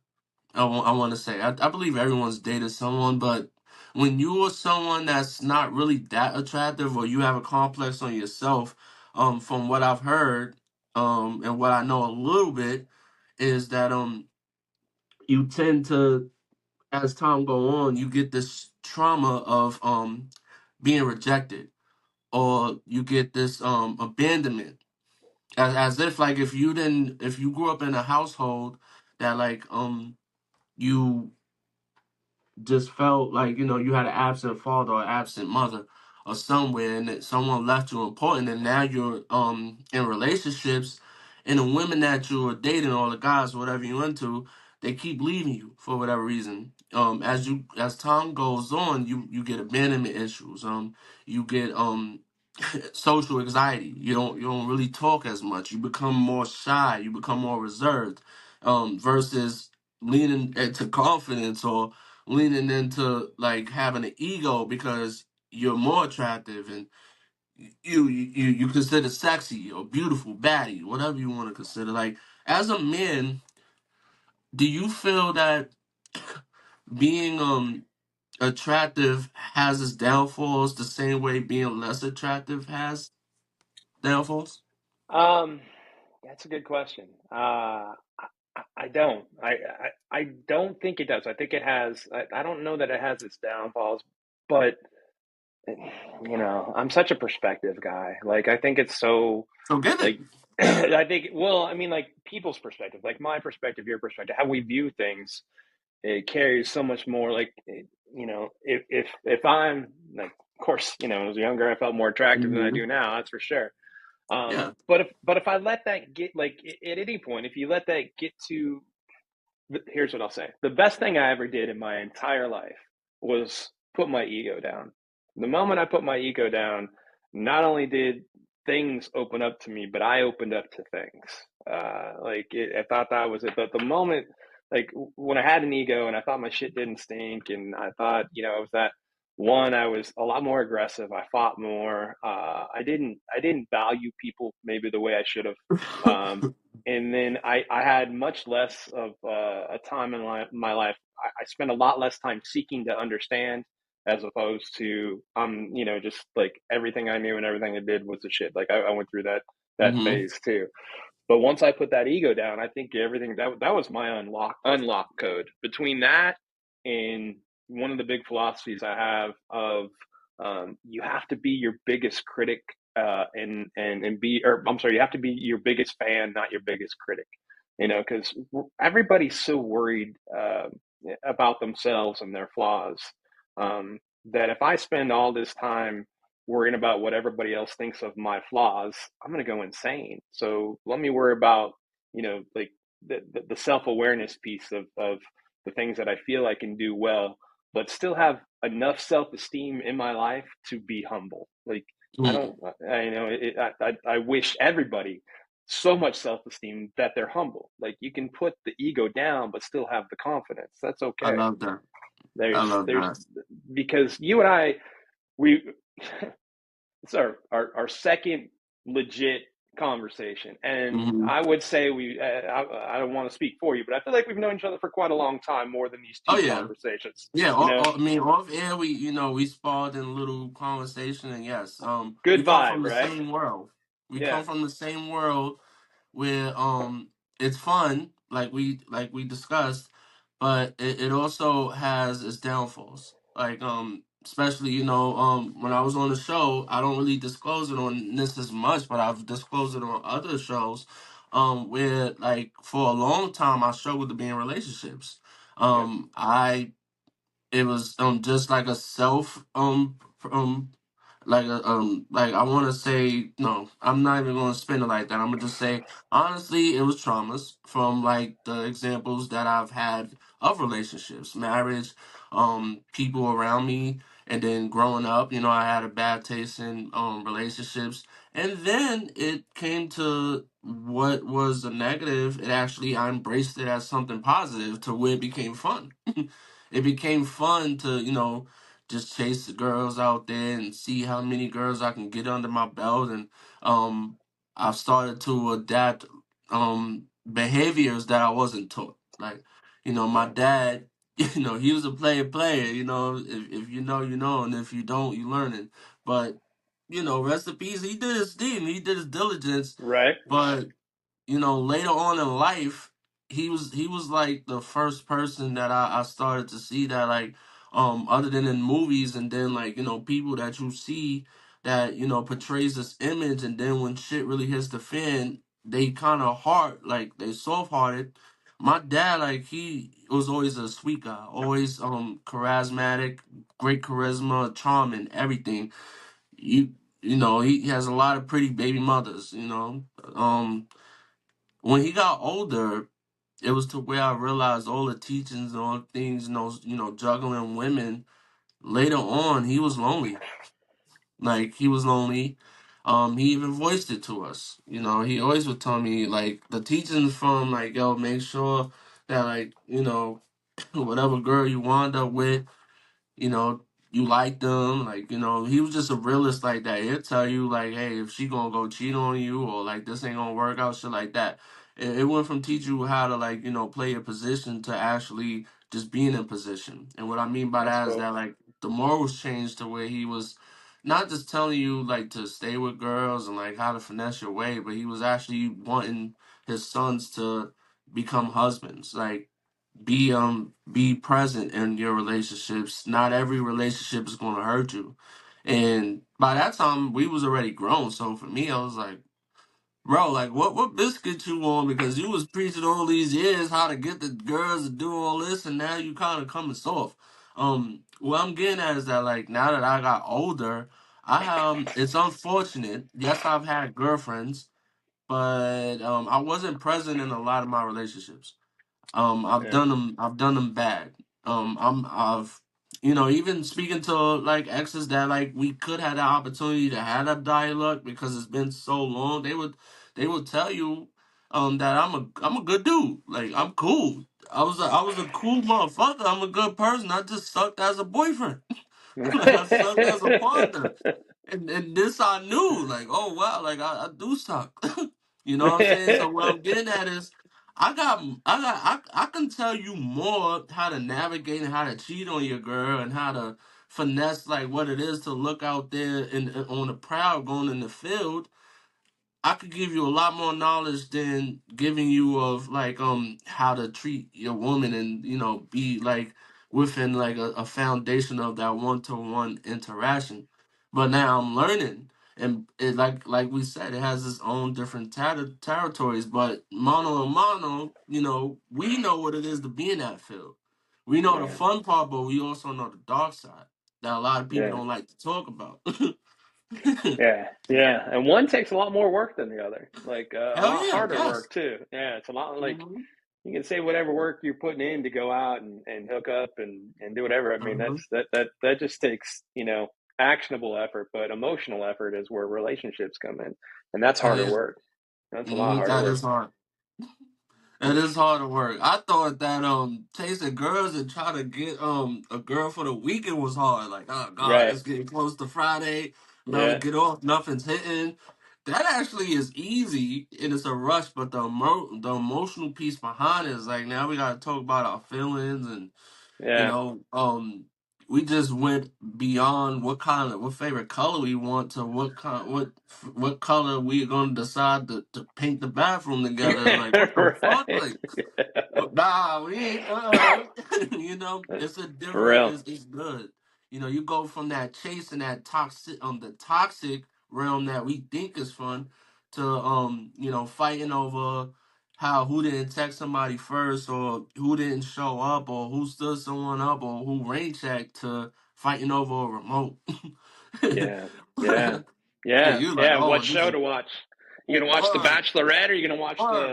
I want to say. I believe everyone's dated someone, but when you are someone that's not really that attractive or you have a complex on yourself, from what I've heard, and what I know a little bit, is that, you tend to, as time go on, you get this trauma of, being rejected or you get this abandonment as if like if you grew up in a household that like you just felt like you had an absent father or absent mother or somewhere and that someone left you important and now you're in relationships and the women that you're dating or the guys whatever you're into they keep leaving you for whatever reason as time goes on you get abandonment issues you get social anxiety. You don't really talk as much. You become more shy. You become more reserved, versus leaning into confidence or leaning into like having an ego because you're more attractive and you consider sexy or beautiful, baddie, whatever you want to consider. Like as a man, do you feel that being attractive has its downfalls the same way being less attractive has downfalls? Um, that's a good question. I don't. I don't think it does. I think it has. I don't know that it has its downfalls, but I'm such a perspective guy. Like, I think it's so, So give it. like, I think, well, I mean, like, people's perspective, like my perspective, your perspective, how we view things, it carries so much more. Like, if I'm like, of course, when I was younger, I felt more attractive than I Hmm. do now. That's for sure. Yeah. But if I let that get, like, at any point, if you let that get to, here's what I'll say: the best thing I ever did in my entire life was put my ego down. The moment I put my ego down, not only did things open up to me, but I opened up to things. I thought that was it. But the moment, like, when I had an ego and I thought my shit didn't stink, and I thought, it was that one, I was a lot more aggressive. I fought more. I didn't value people maybe the way I should have. And then I had much less of a time in my life. I spent a lot less time seeking to understand, as opposed to just like everything I knew and everything I did was the shit. Like, I went through that Hmm. phase too. But once I put that ego down, I think everything that was my unlock code. Between that and one of the big philosophies I have of, you have to be your biggest critic, and be, or I'm sorry, you have to be your biggest fan, not your biggest critic. Because everybody's so worried about themselves and their flaws, that if I spend all this time worrying about what everybody else thinks of my flaws, I'm going to go insane. So let me worry about, like, the self awareness piece of the things that I feel I can do well, but still have enough self esteem in my life to be humble. Like, I don't, I wish everybody so much self esteem that they're humble. Like, you can put the ego down, but still have the confidence. That's I okay. love that. I There's, love there's, that. because you and I, we, it's our second legit conversation, and Hmm. I would say I don't want to speak for you, but I feel like we've known each other for quite a long time, more than these Oh two yeah. conversations. Yeah, You know, I mean, off air, we sparred in a little conversation, and yes, we good come vibe, from the right? same world. We Yeah, come from the same world where it's fun, like we discussed, but it also has its downfalls. Like especially when I was on the show, I don't really disclose it on this as much, but I've disclosed it on other shows, where like for a long time I struggled to be in relationships. yeah, I it was just like a self like I want to say no, I'm not even going to spin it like that. I'm gonna just say honestly, it was traumas from like the examples that I've had of relationships, marriage, people around me, and then growing up. I had a bad taste in relationships, and then it came to what was a negative. It actually I embraced it as something positive to where it became fun. It became fun to just chase the girls out there and see how many girls I can get under my belt. And I've started to adapt behaviors that I wasn't taught. Like, my yeah, dad, he was a player. If you know, you know, and if you don't, you learn it. But, recipes, he did his thing, he did his diligence. right. But later on in life, he was like the first person that I started to see that like other than in movies and then like people that you see that portrays this image and then when shit really hits the fan, they kind of hard like they soft hearted. My dad, like he was always a sweet guy, always charismatic, great charisma, charming, everything. He has a lot of pretty baby mothers. When he got older, it was to where I realized all the teachings and all the things, juggling women. Later on, he was lonely. Like he was lonely. He even voiced it to us. You know, he always would tell me like the teachings from like, yo, make sure that like, you know, whatever girl you wind up with, you know, you like them. Like, you know, he was just a realist like that. He'll tell you like, hey, if she gonna go cheat on you or like this ain't gonna work out, shit like that. It went from teach you how to like, you know, play a position to actually just being in position. And what I mean by That's that is cool. that like the morals changed to where he was not just telling you like to stay with girls and like how to finesse your way, but he was actually wanting his sons to become husbands. Like be present in your relationships. Not every relationship is going to hurt you. And by that time we was already grown, so for me I was like, bro, like what biscuit you on, because you was preaching all these years how to get the girls to do all this and now you kind of coming soft. What I'm getting at is that like now that I got older, I have it's unfortunate, yes, I've had girlfriends, but I wasn't present in a lot of my relationships. Yeah, I've done them bad. I've, you know, even speaking to like exes that like we could have the opportunity to have that dialogue because it's been so long. They would tell you, that I'm a good dude. Like I'm cool. I was a cool motherfucker. I'm a good person. I just sucked as a boyfriend. Like I sucked as a partner. And this I knew, like, oh wow, like I do suck. You know what I'm saying? So what I'm getting at is I can tell you more how to navigate and how to cheat on your girl and how to finesse like what it is to look out there and on the prowl going in the field. I could give you a lot more knowledge than giving you of like how to treat your woman and you know be like within like a foundation of that one to one interaction. But now I'm learning, and it like we said, it has its own different territories. But mono and mono, you know, we know what it is to be in that field. We know the yeah, fun part, but we also know the dark side that a lot of people yeah, don't like to talk about. yeah, yeah. And one takes a lot more work than the other. Like a Hell lot yeah, harder yes. work too. Yeah, it's a lot like Hmm. you can say whatever work you're putting in to go out and hook up and do whatever. I mean, Hmm. that just takes, you know, actionable effort, but emotional effort is where relationships come in. And that's That harder is, work. That's a lot harder that work. is hard. That is hard work. I thought that chasing girls and trying to get a girl for the weekend was hard. Like, oh god, Right. it's getting close to Friday. I'm about to Yeah. get off. Nothing's hitting. That actually is easy and it's a rush, but the emotional piece behind it is like now we gotta talk about our feelings and you Yeah. know, we just went beyond what favorite color we want to what color we are gonna decide to paint the bathroom together. It's like what the fuck, Right. like Yeah. nah, we ain't. You know, it's a For different. real. It's good. You know, you go from that chase and that the toxic realm that we think is fun to you know, fighting over how who didn't text somebody first or who didn't show up or who stood someone up or who rain checked to fighting over a remote. Yeah. Yeah. And Yeah. you like, Yeah. oh, What this show is to watch? You gonna watch The word, Bachelorette or you gonna watch word.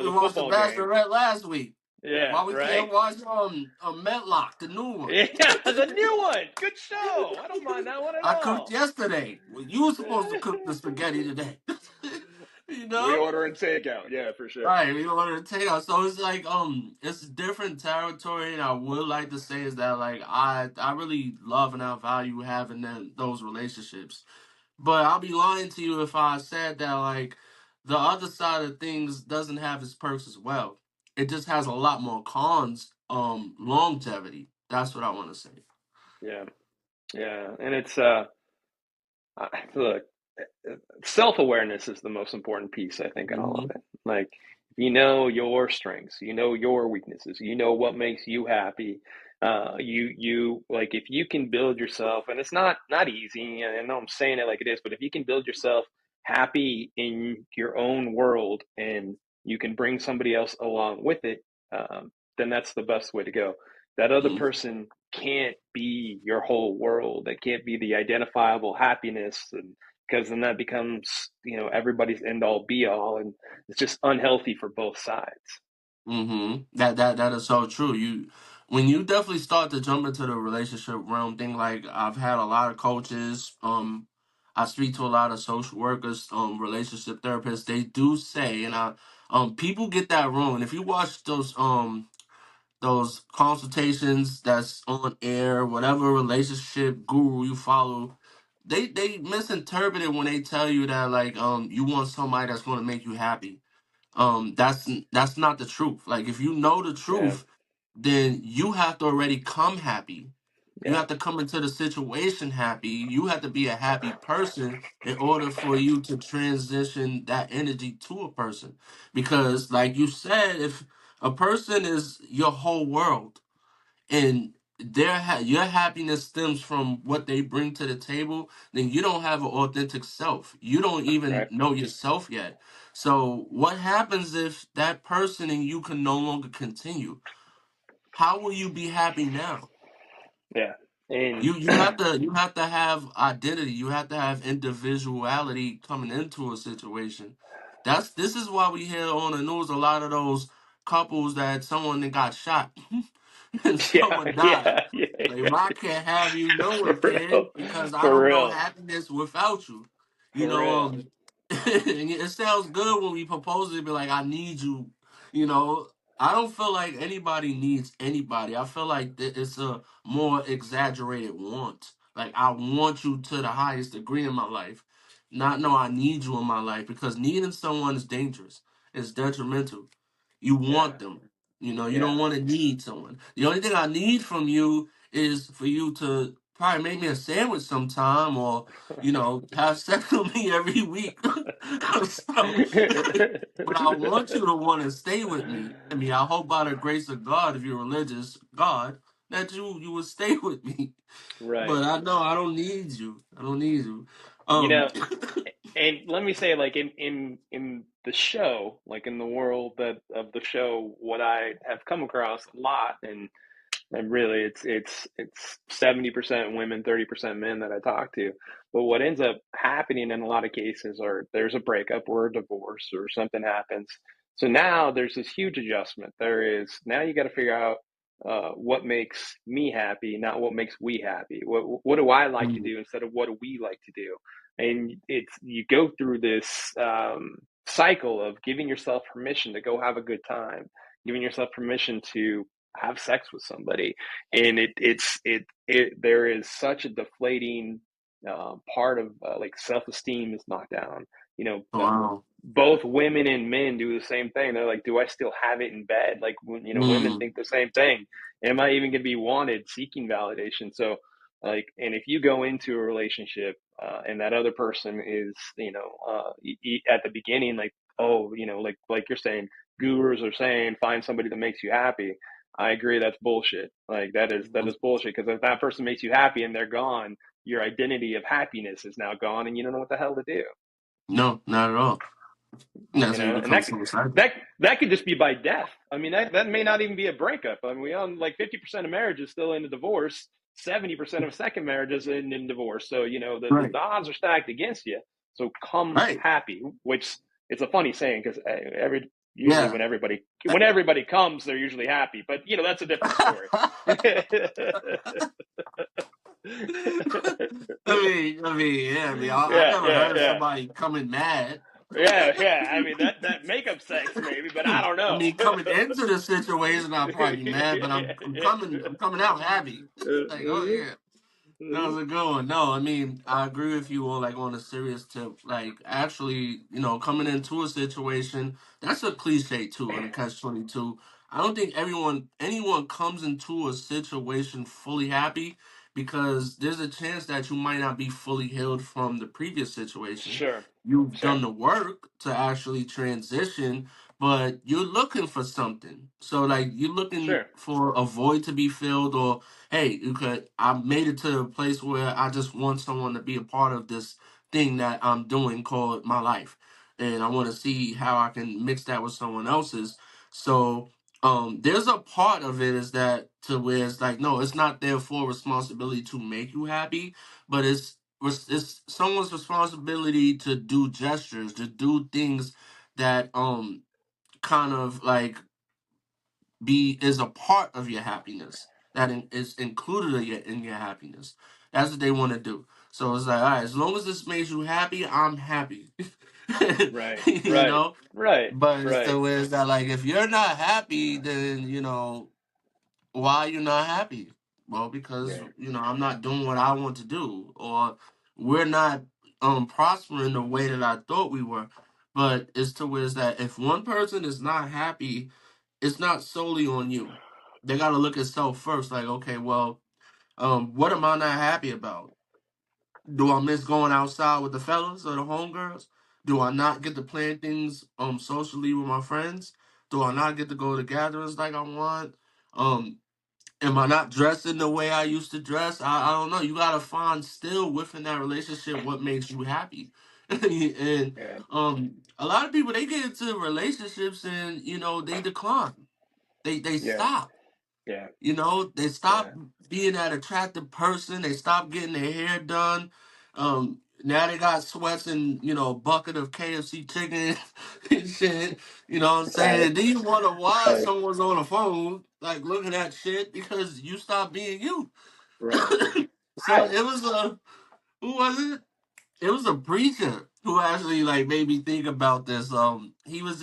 We the watched The football game? Bachelorette last week. Yeah, Why we right? can't watch Metlock, the new one? Yeah, the new one. Good show. I don't mind that one at I cooked all. yesterday. Well, you were supposed to cook the spaghetti today. You We know? order and takeout. Yeah, for sure. Right, we ordered a takeout. So it's like it's different territory and I would like to say is that like I really love and I value having those relationships. But I'll be lying to you if I said that like the other side of things doesn't have its perks as well. It just has a lot more cons, longevity. That's what I want to say. Yeah, yeah, and it's look, self awareness is the most important piece, I think, in all of Hmm. it. Like, you know your strengths, you know your weaknesses, you know what makes you happy. You like if you can build yourself, and it's not easy. And I know I'm saying it like it is, but if you can build yourself happy in your own world, and you can bring somebody else along with it, then that's the best way to go. That other Hmm. person can't be your whole world. They can't be the identifiable happiness, and because then that becomes, you know, everybody's end all be all, and it's just unhealthy for both sides. Hmm. That is so true. when you definitely start to jump into the relationship realm thing, like I've had a lot of coaches, I speak to a lot of social workers, relationship therapists. They do say, and people get that wrong. And if you watch those consultations that's on air, whatever relationship guru you follow, they misinterpret it when they tell you that like you want somebody that's going to make you happy. That's not the truth. Like if you know the Yeah, truth, then you have to already come happy. You yeah, have to come into the situation happy. You have to be a happy person in order for you to transition that energy to a person. Because like you said, if a person is your whole world, and your happiness stems from what they bring to the table, then you don't have an authentic self. You don't even right. know yourself yet. So what happens if that person and you can no longer continue? How will you be happy now? Yeah, and You have to have identity. You have to have individuality coming into a situation. This is why we hear on the news a lot of those couples that someone that got shot and yeah, someone died. yeah, yeah, Like, yeah. well, I can't have you know For it, real, kid, because I for don't know real, happiness without you. You for know, real. and it sounds good when we propose it, be like, I need you. You know, I don't feel like anybody needs anybody. I feel like it's a more exaggerated want. Like, I want you to the highest degree in my life. Not know I need you in my life, because needing someone is dangerous. It's detrimental. You Yeah, want them. You know, you yeah. don't want to need someone. The only thing I need from you is for you to probably make me a sandwich sometime, or, have sex with me every week. So, but I want you to want to stay with me. I mean, I hope by the grace of God, if you're religious, God, that you would stay with me. Right. But I know I don't need you. I don't need you. You Um, know, and let me say, like in the show, like in the world that of the show, what I have come across a lot, and really, it's 70% women, 30% men that I talk to. But what ends up happening in a lot of cases are there's a breakup or a divorce or something happens. So now there's this huge adjustment. There is now you got to figure out what makes me happy, not what makes we happy. What do I like to mm, do instead of what do we like to do? And it's you go through this cycle of giving yourself permission to go have a good time, giving yourself permission to have sex with somebody, and it there is such a deflating part of like self-esteem is knocked down. You know, wow. both women and men do the same thing. They're like, do I still have it in bed? Like, women Mm, think the same thing. Am I even going to be wanted, seeking validation? So, like, and if you go into a relationship and that other person is, at the beginning, like, oh, like you're saying, gurus are saying, find somebody that makes you happy. I agree, that's bullshit. Like that is bullshit, because if that person makes you happy and they're gone, your identity of happiness is now gone, and you don't know what the hell to do. no, not at all. That's when you And become suicidal. that could just be by death. I mean, that may not even be a breakup. I mean, we own like 50% of marriages still in a divorce, 70% of second marriages in divorce. So the Right, odds are stacked against you. So come right. happy, which it's a funny saying, because every usually Yeah. when everybody comes, they're usually happy. But that's a different story. Yeah. I Yeah, never yeah, heard yeah. somebody coming mad. Yeah, yeah. I mean that makeup sex maybe, but I don't I know. mean, coming into the situation, I'll probably be mad, but I'm coming out happy. Like, oh yeah. That was a good one. No, I mean, I agree with you on a serious tip. Like, actually, coming into a situation, that's a cliche too, in a catch-22. I don't think anyone comes into a situation fully happy, because there's a chance that you might not be fully healed from the previous situation. Sure, You've sure, done the work to actually transition, but you're looking for something. So, like, you're looking sure. for a void to be filled, or hey, I made it to a place where I just want someone to be a part of this thing that I'm doing called my life. And I want to see how I can mix that with someone else's. So there's a part of it is that to where it's like, no, it's not their full responsibility to make you happy, but it's someone's responsibility to do gestures, to do things that kind of like is a part of your happiness, is included in your happiness. That's what they want to do. So it's like, all right, as long as this makes you happy, I'm happy. Right. you Right. know. Right. But it's Right. the way is that like if you're not happy, then why are you not happy? Well, because Yeah. I'm not doing what I want to do, or we're not prospering the way that I thought we were. But it's to where is that if one person is not happy, it's not solely on you. They got to look at self first. Like, okay, well, what am I not happy about? Do I miss going outside with the fellas or the homegirls? Do I not get to plan things socially with my friends? Do I not get to go to gatherings like I want? Um, am I not dressing the way I used to dress? I don't know. You gotta find still within that relationship what makes you happy. And Yeah. a lot of people they get into relationships and they decline. They Yeah. stop. Yeah. They Yeah. stop being that attractive person. They stop getting their hair done. Now they got sweats and a bucket of KFC chicken and shit. You know what I'm Right. saying? Then you wonder why Right. someone's on the phone like looking at shit because you stopped being you. Right. So Right. it was who was it? It was a preacher who actually like made me think about this. He was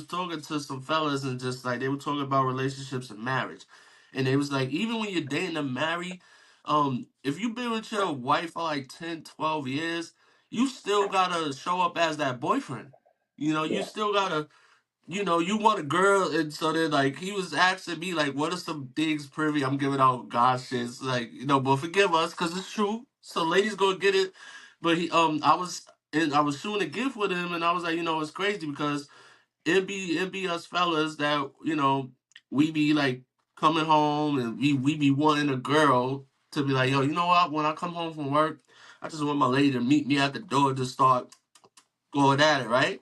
talking to some fellas and just like they were talking about relationships and marriage, and it was like even when you're dating and married, if you've been with your wife for like 10, 12 years, you still gotta show up as that boyfriend. You Yeah. still gotta you want a girl, and so then like he was asking me like, what are some things privy? I'm giving out God shits, like but forgive us because it's true. So ladies gonna get it, but I was shooting a gift with him, and I was like, it's crazy because it be us fellas that we be like coming home and we be wanting a girl to be like, yo, you know what? When I come home from work, I just want my lady to meet me at the door to start going at it, right?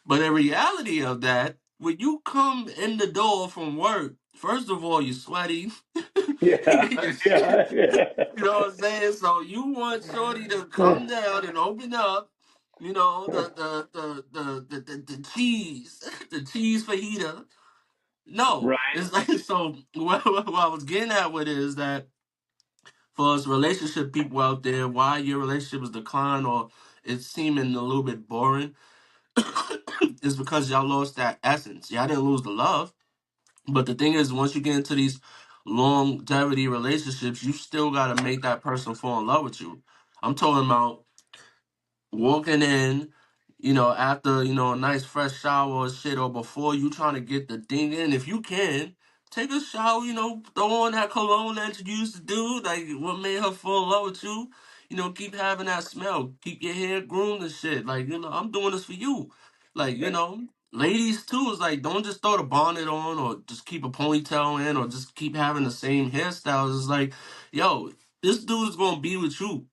But the reality of that, when you come in the door from work, first of all, you're sweaty. Yeah. Yeah. You know what I'm saying? So you want Shorty to Yeah. come down and open up, the cheese, the cheese fajita. No, Right. it's like so. What I was getting at with it is that for us relationship people out there, why your relationship is declined or it's seeming a little bit boring is because y'all lost that essence. Y'all didn't lose the love. But the thing is, once you get into these longevity relationships, you still got to make that person fall in love with you. I'm talking about walking in, after, a nice fresh shower or shit, or before you trying to get the thing in, if you can, take a shower, throw on that cologne that you used to do, like what made her fall in love with you. Keep having that smell. Keep your hair groomed and shit. Like, I'm doing this for you. Like, Yeah. ladies too is like, don't just throw the bonnet on or just keep a ponytail in or just keep having the same hairstyles. It's like, yo, this dude is gonna be with you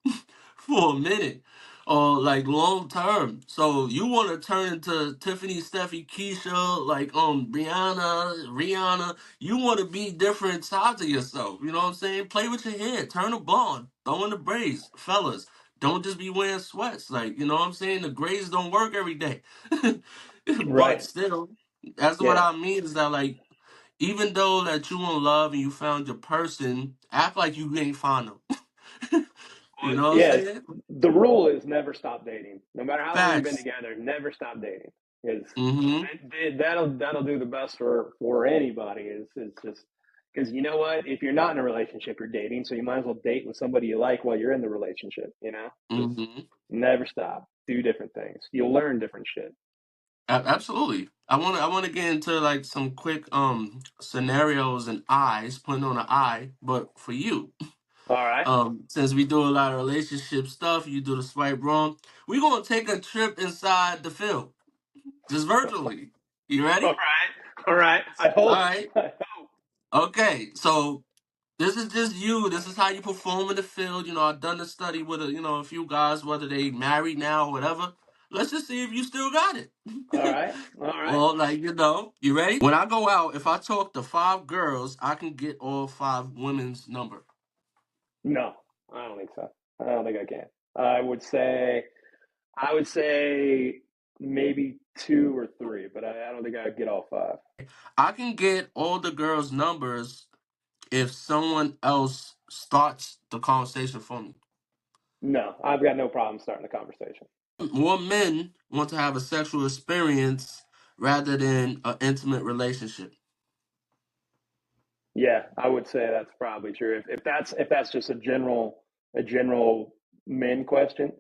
for a minute or like long term. So you want to turn into Tiffany, Steffi, Keisha, like Rihanna. You want to be different sides of yourself. You know what I'm saying? Play with your hair, turn a blonde, throw in the braids, fellas. Don't just be wearing sweats. Like, you know what I'm saying? The grades don't work every day. But Right. still, that's what Yeah. I mean is that like even though that you in love and you found your person, act like you ain't find them. You know what I'm Yeah. saying? The rule is never stop dating. No matter how long you've been Facts. together, never stop dating. Because Mm-hmm. that'll do the best for anybody. Is just because you know what? If you're not in a relationship, you're dating, so you might as well date with somebody you like while you're in the relationship. Just Mm-hmm. never stop. Do different things. You'll learn different shit. Absolutely. I wanna get into like some quick scenarios and eyes, putting on an eye, but for you. All right. Since we do a lot of relationship stuff, you do the swipe wrong. We're gonna take a trip inside the film. Just virtually. You All ready? right. All right. I All hope. right. Okay. So this is just you. This is how you perform in the field. I've done a study with a few guys, whether they married now or whatever. Let's just see if you still got it. All right. All right. Well, like, you ready? When I go out, if I talk to 5 girls, I can get all 5 women's number. No, I don't think so. I don't think I can. I would say I would say maybe two or three, but I don't think I'd get all five. I can get all the girls' numbers if someone else starts the conversation for me. No, I've got no problem starting the conversation. More men want to have a sexual experience rather than an intimate relationship. Yeah, I would say that's probably true. If that's just a general men question,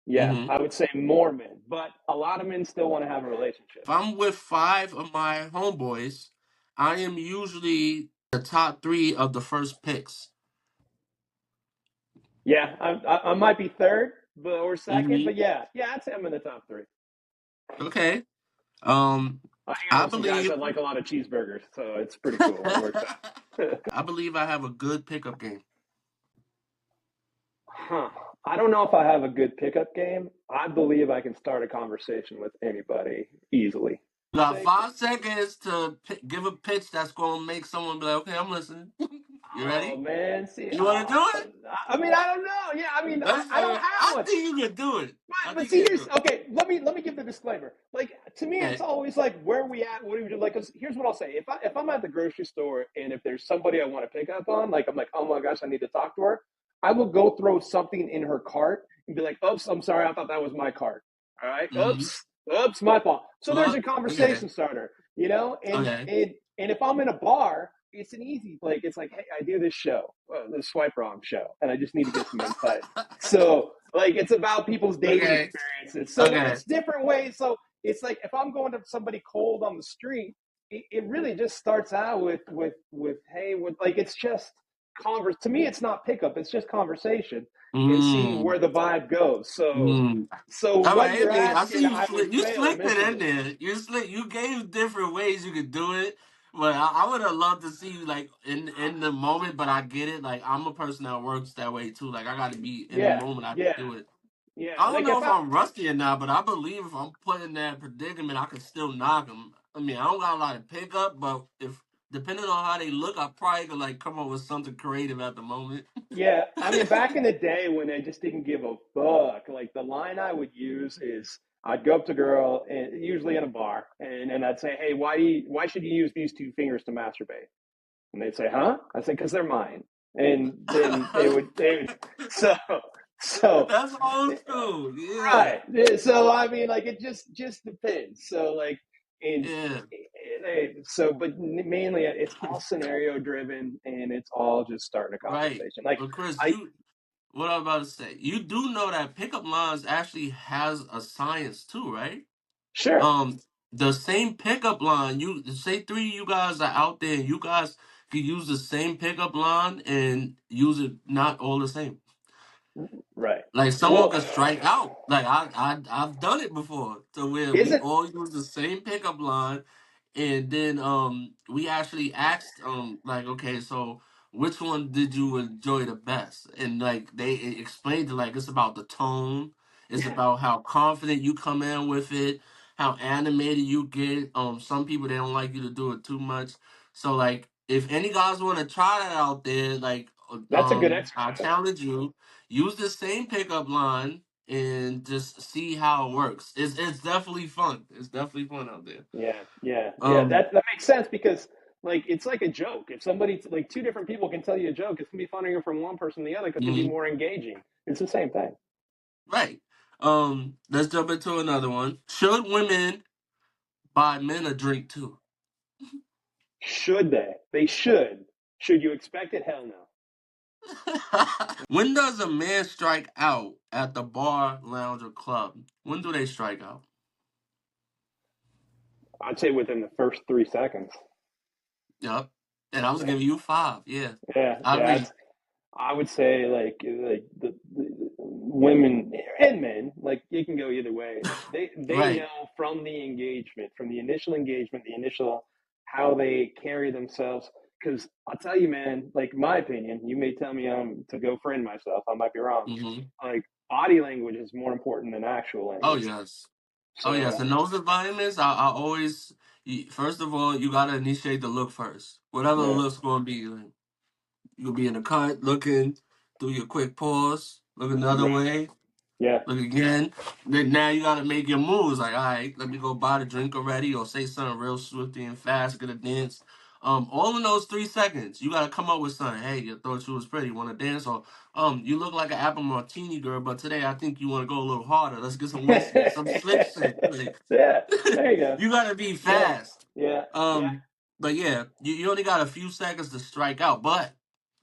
yeah, Hmm. I would say more men, but a lot of men still want to have a relationship. If I'm with five of my homeboys, I am usually the top three of the first picks. Yeah, I might be third, or second, Hmm. but yeah, I'd say I'm in the top three. Okay. Um, I hang out I with some guys believe. that like a lot of cheeseburgers, so it's pretty cool. It works out. I believe I have a good pickup game. Huh. I don't know if I have a good pickup game. I believe I can start a conversation with anybody easily. You got Sake. 5 seconds to give a pitch that's going to make someone be like, okay, I'm listening. You Oh ready? man, see, You want to do it? I mean, I don't know. Yeah, I mean, That's I don't fair. have I one. think you can do it. I But think see, you can do here's it. okay. Let me give the disclaimer. Like to me, it's Okay. always like where are we at? What do we do? Like, 'cause here's what I'll say. If I'm at the grocery store and if there's somebody I want to pick up on, like I'm like, oh my gosh, I need to talk to her. I will go throw something in her cart and be like, oops, I'm sorry, I thought that was my cart. All right, Mm-hmm. oops, my fault. So there's Look. a Okay. conversation starter, you know. And Okay. and and if I'm in a bar, it's an easy like it's like, hey, I do this show, the Swipe Wrong show, and I just need to get some insight. So like it's about people's dating Okay. experiences. So Okay. it's different ways. So it's like if I'm going to somebody cold on the street, it really just starts out with hey, with like it's just converse. To me, it's not pickup. It's just conversation and seeing Mm. where the vibe goes. So Mm. so All what right. I you're mean, I asking, see you I would slick. You fail slicked it in miserably. there. You slick. You gave different ways you could do it. But I would have loved to see you like in the moment. But I get it. Like I'm a person that works that way too. Like I got to be in the Yeah, moment. I can yeah, do it. yeah. I don't Like know if if I I'm rusty or not, but I believe if I'm put in that predicament, I can still knock them. I mean, I don't got a lot of pickup, but if depending on how they look, I probably could like come up with something creative at the moment. Yeah, I mean, back in the day when I just didn't give a fuck, like the line I would use is I'd go up to a girl, and usually in a bar, and I'd say, "Hey, why should you use these two fingers to masturbate?" And they'd say, "Huh?" I say, "Because they're mine." And then they would, so, so, That's old school. Yeah, right. Yeah, so I mean, like it just depends. So like in yeah. so, but mainly it's all scenario driven, and it's all just starting a Right. conversation. Like But Chris, I what I'm about to say, you do know that pickup lines actually has a science too, right? sure. Um, the same pickup line, you say three of you guys are out there and you guys can use the same pickup line and use it not all the same. Right. Like someone Well, could strike out. Like I've done it before. So where we isn't all use the same pickup line, and then we actually asked like, okay, so which one did you enjoy the best? And like they explained it, like it's about the tone, it's yeah, about how confident you come in with it, how animated you get. Some people they don't like you to do it too much. So like if any guys want to try that out there, like that's a good I exercise. challenge you. Use the same pickup line and just see how it works. It's definitely fun. It's definitely fun out there. Yeah. Um, That makes sense because like it's like a joke. If somebody like two different people can tell you a joke, it's gonna be funnier from one person than the other because it's gonna be mhm, more engaging. It's the same thing. right. Let's jump into another one. Should women buy men a drink too? Should they? They should. Should you expect it? Hell no. When does a man strike out at the bar, lounge, or club? When do they strike out? I'd say within the first 3 seconds. Yep. And I was Yeah, giving you five. Yeah, I yeah. agree. I would say like the women and men, like you can go either way. They Right. know from the engagement, from the initial engagement, the initial how they carry themselves. Because I'll tell you, man, like my opinion, you may tell me I'm to go friend myself. I might be wrong. Hmm. Like body language is more important than actual Oh language. yes. Oh yes, So in those environments, I always first of all you gotta initiate the look first. Whatever the yeah, look's gonna be, like you'll be in the cut looking, do your quick pause, look another right. way. Yeah. Look again. Then now you gotta make your moves. Like, all right, let me go buy the drink already, or say something real swifty and fast, get a dance. All in those 3 seconds, you gotta come up with something. Hey, you thought you was pretty, want to dance? Or you look like an apple martini girl, but today I think you want to go a little harder. Let's get some whiskey, some slick shit. Like, Yeah. There you go. you gotta be Yeah. fast. Yeah. Yeah. But yeah, you only got a few seconds to strike out. But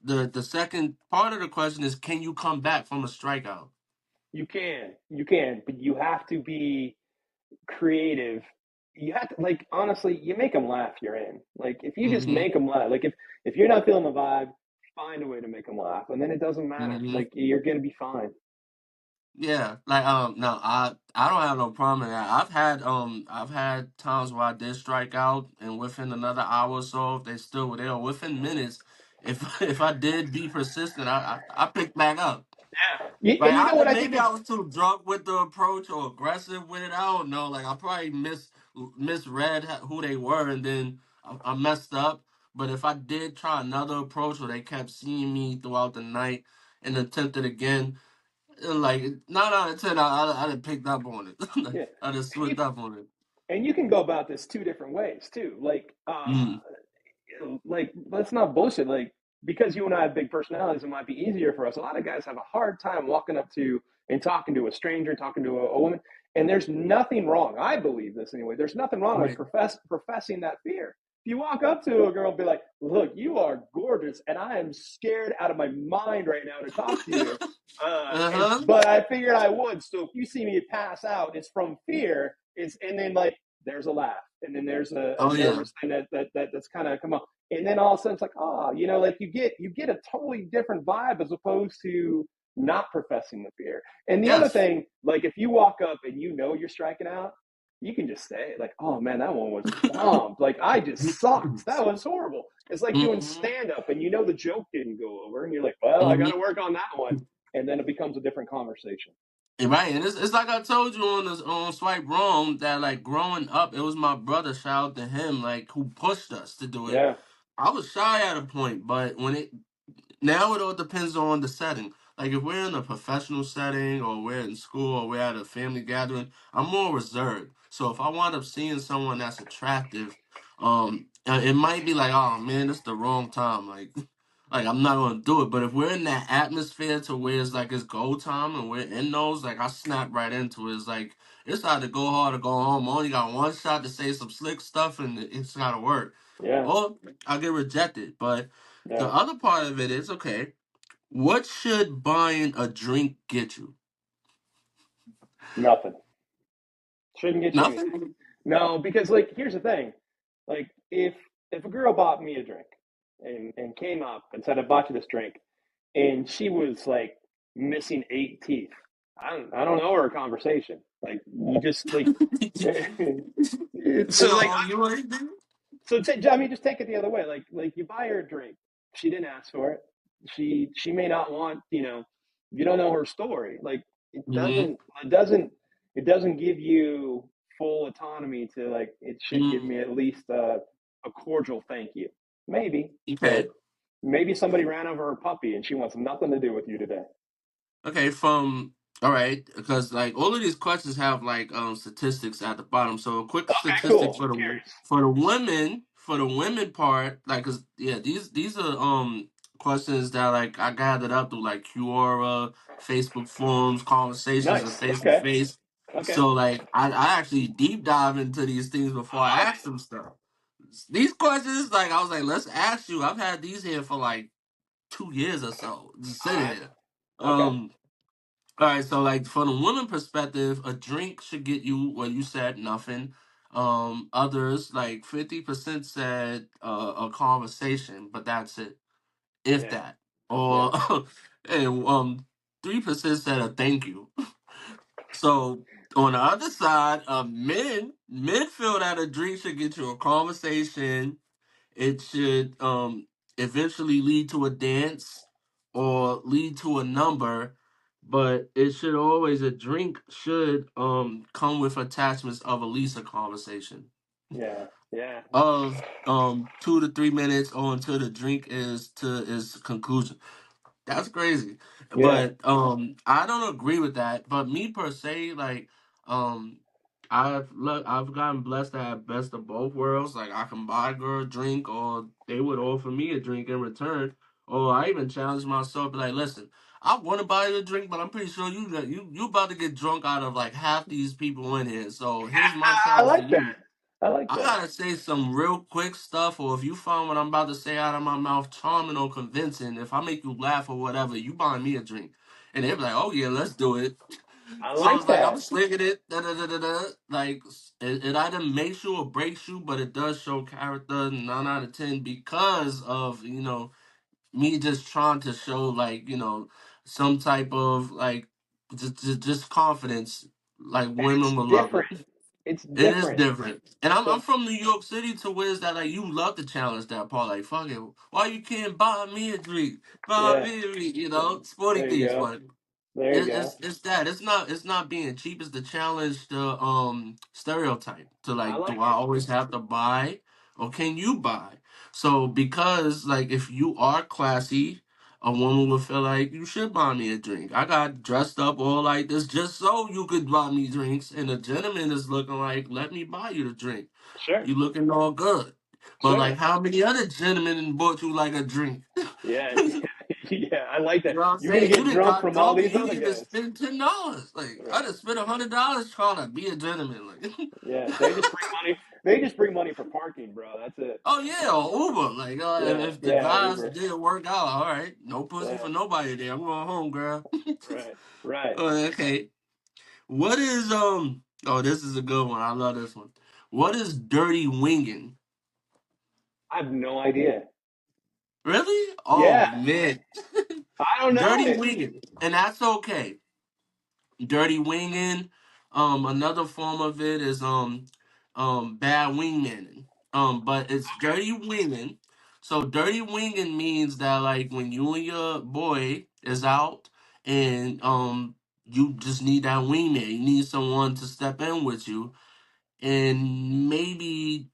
the second part of the question is, can you come back from a strikeout? You can, but you have to be creative. You have to, like, honestly, you make them laugh, you're in. Like, if you just Mm-hmm. make them laugh, like, if you're not feeling the vibe, find a way to make them laugh, and then it doesn't matter. Mm-hmm. Like, you're gonna be fine. Yeah, like no, I don't have no problem with that. I've had times where I did strike out, and within another hour or so, if they still were there, or within minutes, if if I did be persistent, I picked back up. Yeah. Like And you know what I think maybe I is, was too drunk with the approach or aggressive with it. I don't know. Like I probably misread who they were, and then I messed up. But if I did try another approach, or they kept seeing me throughout the night and attempted again. Like 9 out of 10, I'd have picked up on it. Like, yeah, I'd have and you slipped up on it. and you can go about this two different ways too. Mm. Like let's not bullshit. Like, because you and I have big personalities, it might be easier for us. A lot of guys have a hard time walking up to and talking to a stranger, talking to a woman. And there's nothing wrong. I believe this anyway. There's nothing wrong with Right. professing that fear. If you walk up to a girl and be like, "Look, you are gorgeous, and I am scared out of my mind right now to talk to you," Uh and huh. but I figured I would. So if you see me pass out, it's from fear. It's and then like there's a laugh, and then there's a Oh yeah. nervous thing that's kind of come up, and then all of a sudden it's like, oh, like you get a totally different vibe as opposed to not professing the fear. And the other Yes. thing, like if you walk up and you're striking out, you can just say like, oh man, that one was bombed. Like I just sucked. That was horrible. It's like doing Mm-hmm. stand up and the joke didn't go over, and you're like, well, I got to Mm-hmm. work on that one, and then it becomes a different conversation. Right, and it's like I told you on Swipe Wrong that like growing up, it was my brother. Shout out to him, like who pushed us to do it. Yeah, I was shy at a point, but now it all depends on the setting. Like if we're in a professional setting or we're in school or we're at a family gathering, I'm more reserved. So if I wind up seeing someone that's attractive, it might be like, oh man, it's the wrong time. Like like I'm not gonna do it. But if we're in that atmosphere to where it's like it's go time and we're in those, like I snap right into it. It's like it's either go hard or go home. I only got one shot to say some slick stuff and it's gotta work. yeah, Or I get rejected. But the yeah. other part of it is okay. What should buying a drink get you? Nothing. Shouldn't get you anything. Nothing. No, because like here's the thing. Like if a girl bought me a drink and came up and said, I bought you this drink, and she was like missing 8 teeth. I don't know her conversation. Like you just like They so don't like owe you anything. I mean, just take it the other way. Like you buy her a drink. She didn't ask for it. She may not want. You don't know her story. Like it Mm-hmm. doesn't it doesn't it doesn't give you full autonomy to like. It should give Mm, me at least a cordial thank you. Maybe, okay. but maybe somebody ran over her puppy and she wants nothing to do with you today. Okay, from all right, because like all of these questions have like statistics at the bottom. So a quick Okay, statistic cool. for I'm the curious. for the women part, like, cause yeah, these are questions that like I gathered up through like Quora, Facebook forums, conversations, and Nice. face to Okay. face. Okay. So like I actually deep dive into these things before I I love ask them stuff. These questions, like I was like, let's ask you. I've had these here for like 2 years or so, just it. All sitting right. here. Okay. All right, so like from the woman perspective, a drink should get you, well, you said nothing. Others like 50% said a conversation, but that's it, if Yeah. that. Yeah. Or and 3% said a thank you. So on the other side, men feel that a drink should get you a conversation. It should eventually lead to a dance or lead to a number, but it should always a drink should come with attachments of at least a conversation Yeah. Yeah. of 2 to 3 minutes or until the drink is to its conclusion. That's crazy. Yeah. But I don't agree with that. But me per se, like um I've gotten blessed to have best of both worlds. Like I can buy a girl a drink or they would offer me a drink in return. Or I even challenge myself, be like, listen, I want to buy you a drink, but I'm pretty sure you about to get drunk out of like half these people in here. So here's my I challenge to like that. you. I like I that. gotta say some real quick stuff, or if you find what I'm about to say out of my mouth charming or convincing, if I make you laugh or whatever, you buy me a drink. And they be like, oh yeah, let's do it. I So like it's like, I'm that. slinging it, da da da da da. Like, it either makes you or breaks you, but it does show character 9 out of 10 because of, me just trying to show, like, some type of, like, just confidence. Like, And it's women will love it. different. It's It is different. different. And I'm So from New York City to where it's that like you love to challenge that part. Like fuck it. Why you can't buy me a drink? Buy yeah, me a drink, Sporty there you things, go. but There you go. it's that. It's not being cheap, it's to challenge the stereotype. To I like, do like I it. always have to buy or can you buy? So because like if you are classy, a woman would feel like you should buy me a drink. I got dressed up all like this just so you could buy me drinks, and the gentleman is looking like, let me buy you the drink. Sure. You looking all good. But like Sure. how many other gentlemen bought you like a drink? Yeah. Yeah. I like You that. know what I'm You're gonna saying? You get done drunk got from all drunk and these you other didn't even guys. spend $10. Like I Right. just spent $100 trying to be a gentleman. Like Yeah. They just bring money. They just bring money for parking, bro. That's it. oh yeah, or Uber. Like Yeah. if the Yeah. guys Uber. didn't work out, all right, no pussy for Yeah. nobody there. I'm going home, girl. Right. Right. Okay. What is Oh, this is a good one. I love this one. What is dirty winging? I have no idea. Really? Oh Yeah. man. I don't know Dirty it. winging. And that's okay. Dirty winging. Another form of it is bad wingmaning. But it's dirty winging. So dirty winging means that like when you and your boy is out and you just need that wingman. You need someone to step in with you, and maybe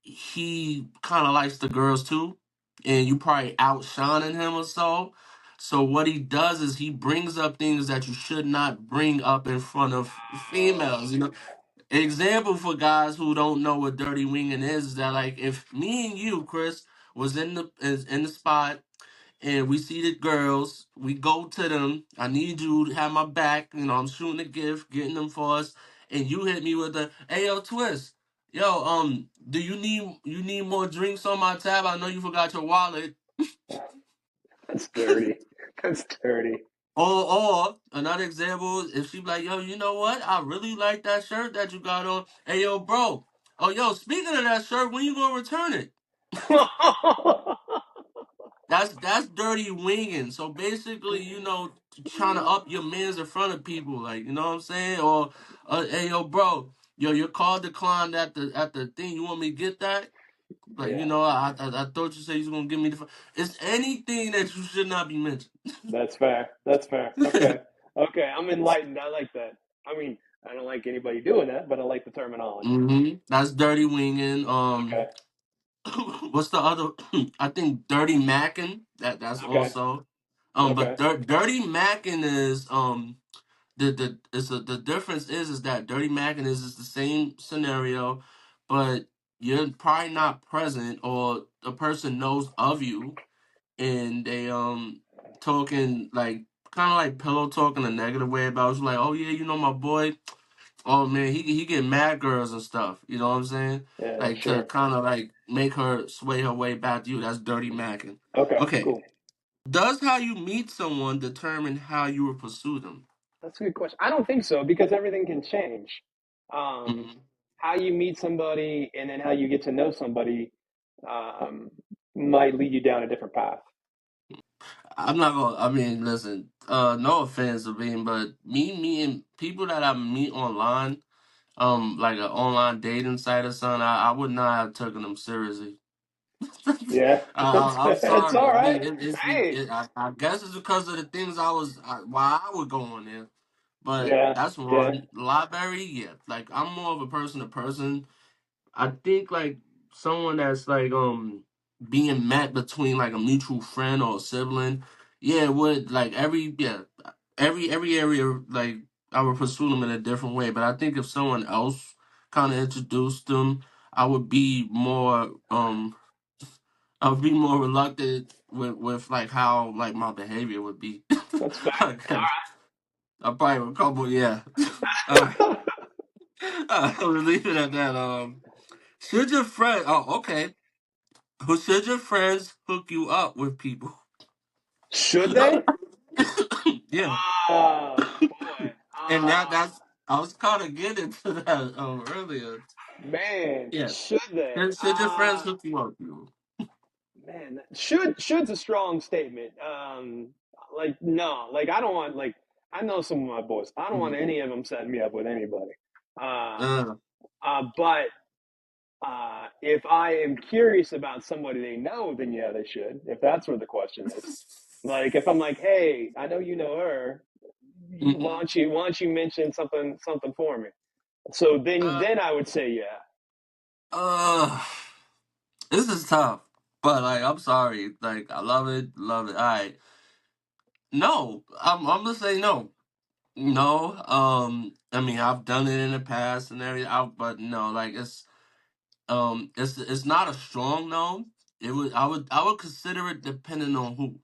he kind of likes the girls too, and you probably outshining him or so. So what he does is he brings up things that you should not bring up in front of Oh, females. Example for guys who don't know what dirty winging is that like if me and you, Chris, was in the spot and we see the girls, we go to them. I need you to have my back. I'm shooting a gift, getting them for us, and you hit me with the, hey yo, twist. Yo, do you need more drinks on my tab? I know you forgot your wallet. that's dirty. That's dirty. Or another example, if she be like, yo, you know what? I really like that shirt that you got on. Hey yo, bro. Oh yo, speaking of that shirt, when you gonna return it? That's dirty winging. So basically, trying to up your mans in front of people, like you know what I'm saying? Or, hey yo, bro, your card declined at the thing. You want me to get that? Like Yeah, I thought you said you was gonna give me the. It's anything that you should not be mentioned. that's fair. That's fair. Okay. Okay, I'm enlightened. I like that. I mean, I don't like anybody doing that, but I like the terminology. That's dirty winging. Okay. What's the other? I think dirty macking. That's Okay. also. But Okay. dirty macking is the difference is that dirty macking is the same scenario, but you're probably not present or the person knows of you and they talking like kind of like pillow talking a negative way about you, like, oh yeah, my boy, oh man, he get mad girls and stuff, you know what I'm saying, Yeah, like to sure. kind of like make her sway her way back to you. That's dirty macking. Okay, Okay, cool. does how you meet someone determine how you will pursue them? That's a good question. I don't think so because everything can change. Um, Mhm. how you meet somebody and then how you get to know somebody um, might lead you down a different path. I'm not gonna. I mean, listen. No offense, Sabine, but me meeting people that I meet online, like an online dating site or something, I would not have taken them seriously. Yeah, I'm it's sorry. all I right. mean, Hey, I guess it's because of the things why I would go on there. But yeah, that's yeah, one. Library, yeah. Like I'm more of a person to person. I think like someone that's like being met between like a mutual friend or a sibling. yeah, it would like every area like I would pursue them in a different way. But I think if someone else kind of introduced them, I would be more I would be more reluctant with like how like my behavior would be. That's fair. Okay, I probably would couple, yeah. uh, I'll leave it at that. Should your friend? Oh, okay. Who should your friends hook you up with people? Should they? Yeah, Oh boy. and that's I was kind of getting to that earlier. Man, Yeah, should they? should your friends hook you up with people? Man, should's a strong statement. Like no, like I don't want like I know some of my boys. I don't want Mhm. any of them setting me up with anybody. Uh, Uh, but if I am curious about somebody they know, then yeah, they should. If that's what the question is, like if I'm like, hey, I know you know her, mhm. why don't you mention something for me? So uh, then I would say yeah. uh, this is tough, but like I'm sorry, like I love it, love it. All right, no, I'm gonna say no. No, I mean I've done it in the past and everything, but no, like it's not a strong no. I would consider it depending on who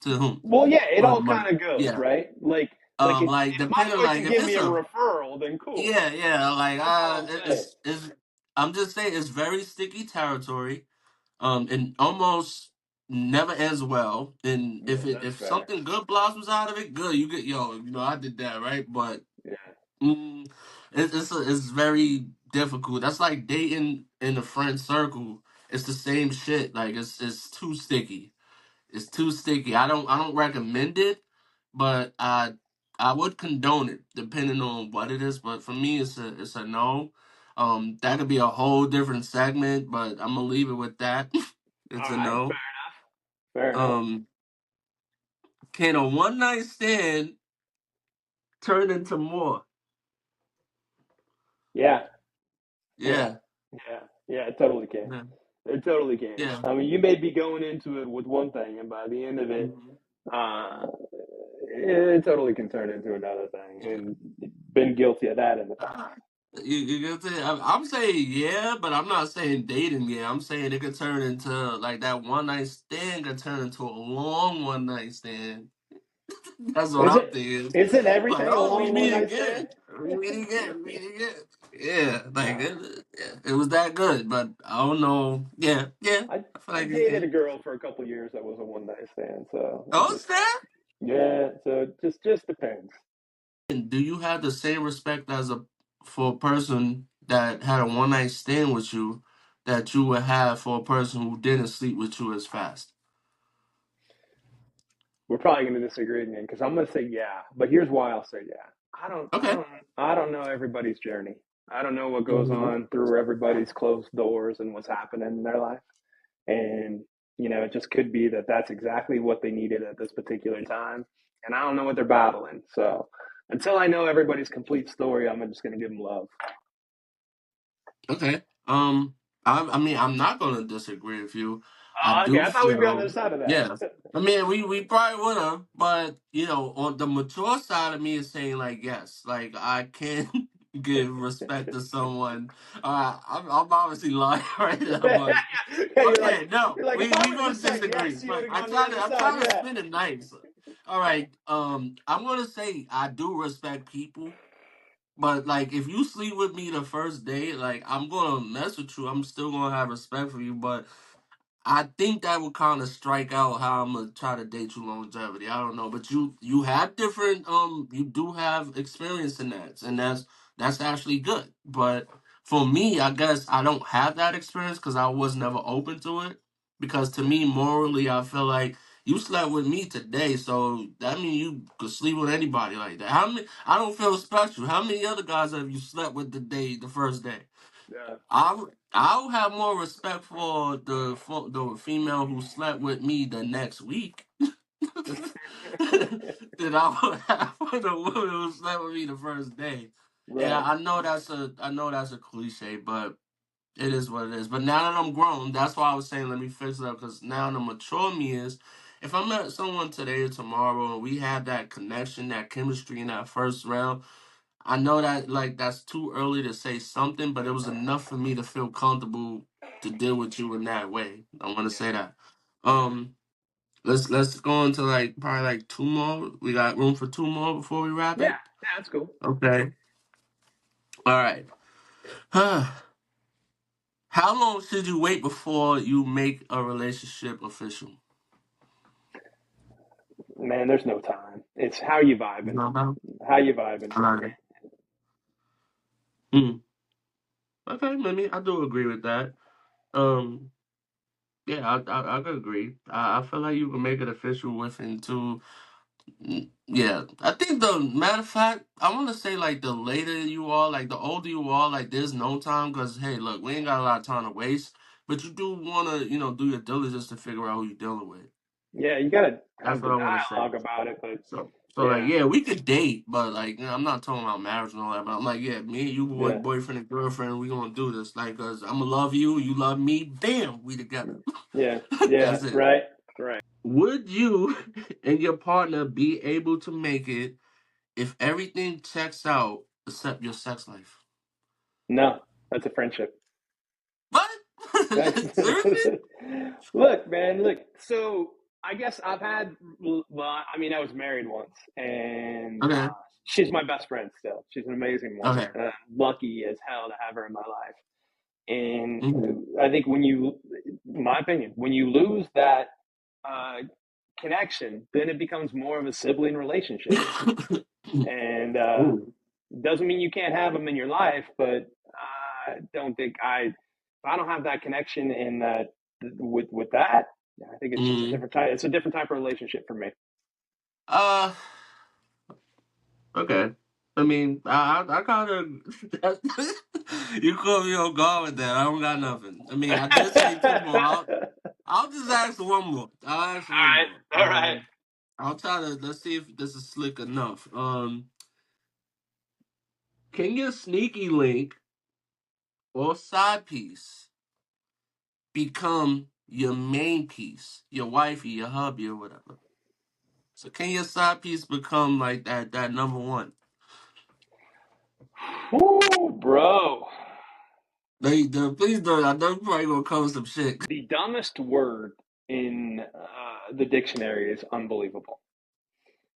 to whom, Well, yeah, it all but kind of goes yeah, right. Like like if my depending boy like can if give me it's a a referral, then cool. yeah like That's all I'm saying. it's I'm just saying it's very sticky territory, and almost never ends well. And Yeah, that's if facts. something good blossoms out of it, good. You get I did that right, but Yeah. mm, it's very difficult. That's like dating in the friend circle. It's the same shit. Like it's too sticky. It's too sticky. I don't recommend it, but I would condone it depending on what it is. But for me, it's a no. That could be a whole different segment, but I'm gonna leave it with that. All It's a right. no. Fair enough. Um, can a one night stand turn into more? Yeah. Yeah. Yeah, Yeah. Yeah. It totally can. yeah, It totally can. yeah. I mean, you may be going into it with one thing, and by the end of it, Mhm. uh, it totally can turn into another thing. Yeah. And been guilty of that in the past. Ah, you get to I'm saying yeah, but I'm not saying dating yeah. I'm saying it could turn into like that one night stand could turn into a long one night stand. That's what Is I'm it? thinking. Isn't Like, everything a oh, we long one meet night again. stand? We meet again. We meet again. Yeah, like Nah. it was that good, but I don't know. Yeah, yeah. I feel I like it dated a can. girl for a couple years that was a one night stand, so it Oh, just snap! yeah, so it just depends. And do you have the same respect as a for a person that had a one night stand with you that you would have for a person who didn't sleep with you as fast? We're probably going to disagree again because I'm going to say yeah, but here's why I'll say yeah. Okay. I don't know everybody's journey. I don't know what goes Hmm. on through everybody's closed doors and what's happening in their life, and it just could be that that's exactly what they needed at this particular time, and I don't know what they're battling. So until I know everybody's complete story, I'm just going to give them love. Okay. I mean, I'm not gonna disagree with you. I Oh, okay, do I thought we'd be on the other feel, side of yeah. that. I mean, we probably would have, but on the mature side of me is saying like yes, like I can give respect to someone. I'm obviously lying right now, Yeah, but you're like okay, no, if I we would have gonna just said disagree. yes, you would But have gone the other I'm side. trying to Yeah. spin it nice. All right. I'm gonna say I do respect people. But like, if you sleep with me the first day, like I'm gonna mess with you. I'm still gonna have respect for you, but I think that would kind of strike out how I'm gonna try to date you longevity. I don't know, but you have different you do have experience in that, and that's actually good. But for me, I guess I don't have that experience because I was never open to it. Because to me, morally, I feel like you slept with me today, so that means you could sleep with anybody like that. How many? I don't feel special. How many other guys have you slept with the first day? Yeah. I'll have more respect for the female who slept with me the next week than I would have for the woman who slept with me the first day. And Right. I know that's a cliche, but it is what it is. But now that I'm grown, that's why I was saying let me fix it up because now the mature me is if I met someone today or tomorrow and we had that connection, that chemistry in that first round, I know that like that's too early to say something, but it was enough for me to feel comfortable to deal with you in that way. I want to say that. Um, let's go on to like probably like two more. We got room for two more before we wrap Yeah, it. yeah, that's cool. Okay. All right. How long should you wait before you make a relationship official? Man, there's no time. It's how you You vibing. know about? How you vibing. I like it. Mm. Okay, I mean, I do agree with that. Um, yeah, I could agree. I feel like you can make it official within two. Yeah, I think the matter of fact, I want to say like the later you are, like the older you are, like there's no time because hey, look, we ain't got a lot of time to waste. But you do want to, do your diligence to figure out who you're dealing with. Yeah, you gotta That's have the what I want to say. dialogue about it, but So like, yeah, yeah, we could date, but like, I'm not talking about marriage and all that. But I'm like, yeah, me and you, yeah, boyfriend and girlfriend, we gonna do this, like, cause I'm gonna love you, you love me, bam, we together. yeah, yeah, That's it. right, right. Would you and your partner be able to make it if everything checks out except your sex life? No, that's a friendship. What? That's Seriously? look, man, look. So I guess I've had. Well, I mean, I was married once, and Okay. she's my best friend still. She's an amazing woman. Okay. Lucky as hell to have her in my life. And Hmm. I think when you, my opinion, when you lose that uh, connection, then it becomes more of a sibling relationship. And Ooh. doesn't mean you can't have them in your life, but I don't think if I don't have that connection in that with that, I think it's just a Mm. different type. It's a different type of relationship for me. Uh. Okay. I mean, I kind of you caught me on guard with that. I don't got nothing. I mean, I did say two more. I'll just ask one more. I'll ask one more. All right. I'll try to let's see if this is slick enough. Can your sneaky link or side piece become your main piece, your wifey, your hubby, or whatever? So can your side piece become like that number one? Woo, bro. Please don't. I know you probably gonna cover some shit. The dumbest word in the dictionary is unbelievable.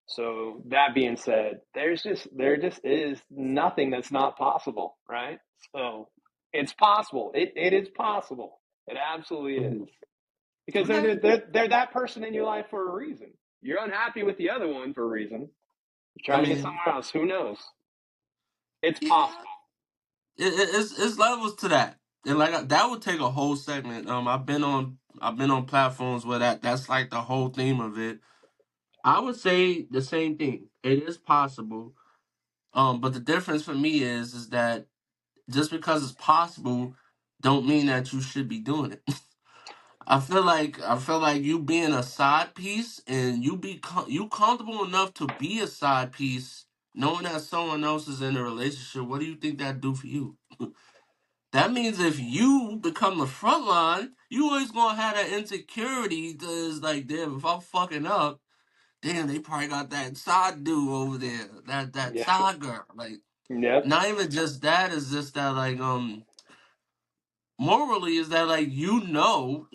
So that being said, there just is nothing that's not possible, right? So it's possible. It is possible. It absolutely is. Mhm. Because Okay. they're that person in your life for a reason. You're unhappy with the other one for a reason. You're I trying to get mean, somewhere else. Who knows? It's yeah, possible. it's levels to that, and like that would take a whole segment. I've been on platforms where that's like the whole theme of it. I would say the same thing. It is possible. But the difference for me is that just because it's possible, don't mean that you should be doing it. I feel like you being a side piece and you comfortable enough to be a side piece, knowing that someone else is in a relationship. What do you think that do for you? That means if you become the front line, you always gonna have that insecurity. Cause like, damn, if I'm fucking up, damn, they probably got that side dude over there, that Yeah. side girl. Like, Yep. not even just that. Is just that like morally is that like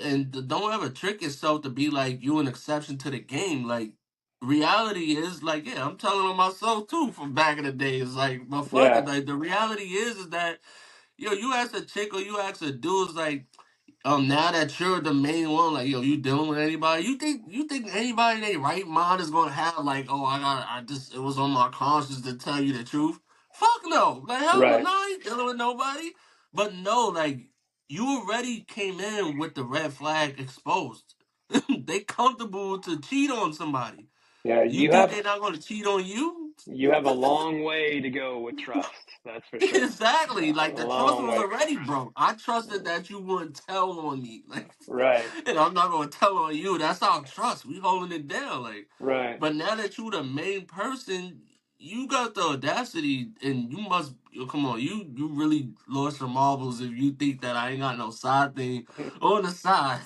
and don't ever trick yourself to be like you an exception to the game. Like reality is like yeah, I'm telling on myself too from back in the days. Like but fuck it, Yeah. like the reality is that yo, you ask a chick or you ask a dude, it's like now that you're the main one, like yo, you dealing with anybody? You think anybody in their right mind is gonna have like, oh, I just it was on my conscience to tell you the truth? Fuck no, like hell no, Right. no, I ain't dealing with nobody. But no, like you already came in with the red flag exposed. They comfortable to cheat on somebody. Yeah. You think they're not gonna cheat on you? You have a long way to go with trust. That's for sure. Exactly. A Like the trust long was way. already broke. I trusted that you wouldn't tell on me. Like Right. and I'm not gonna tell on you. That's our trust. We holding it down. Like Right. but now that you the main person, you got the audacity and you must come on, you really lost your marbles if you think that I ain't got no side thing on the side.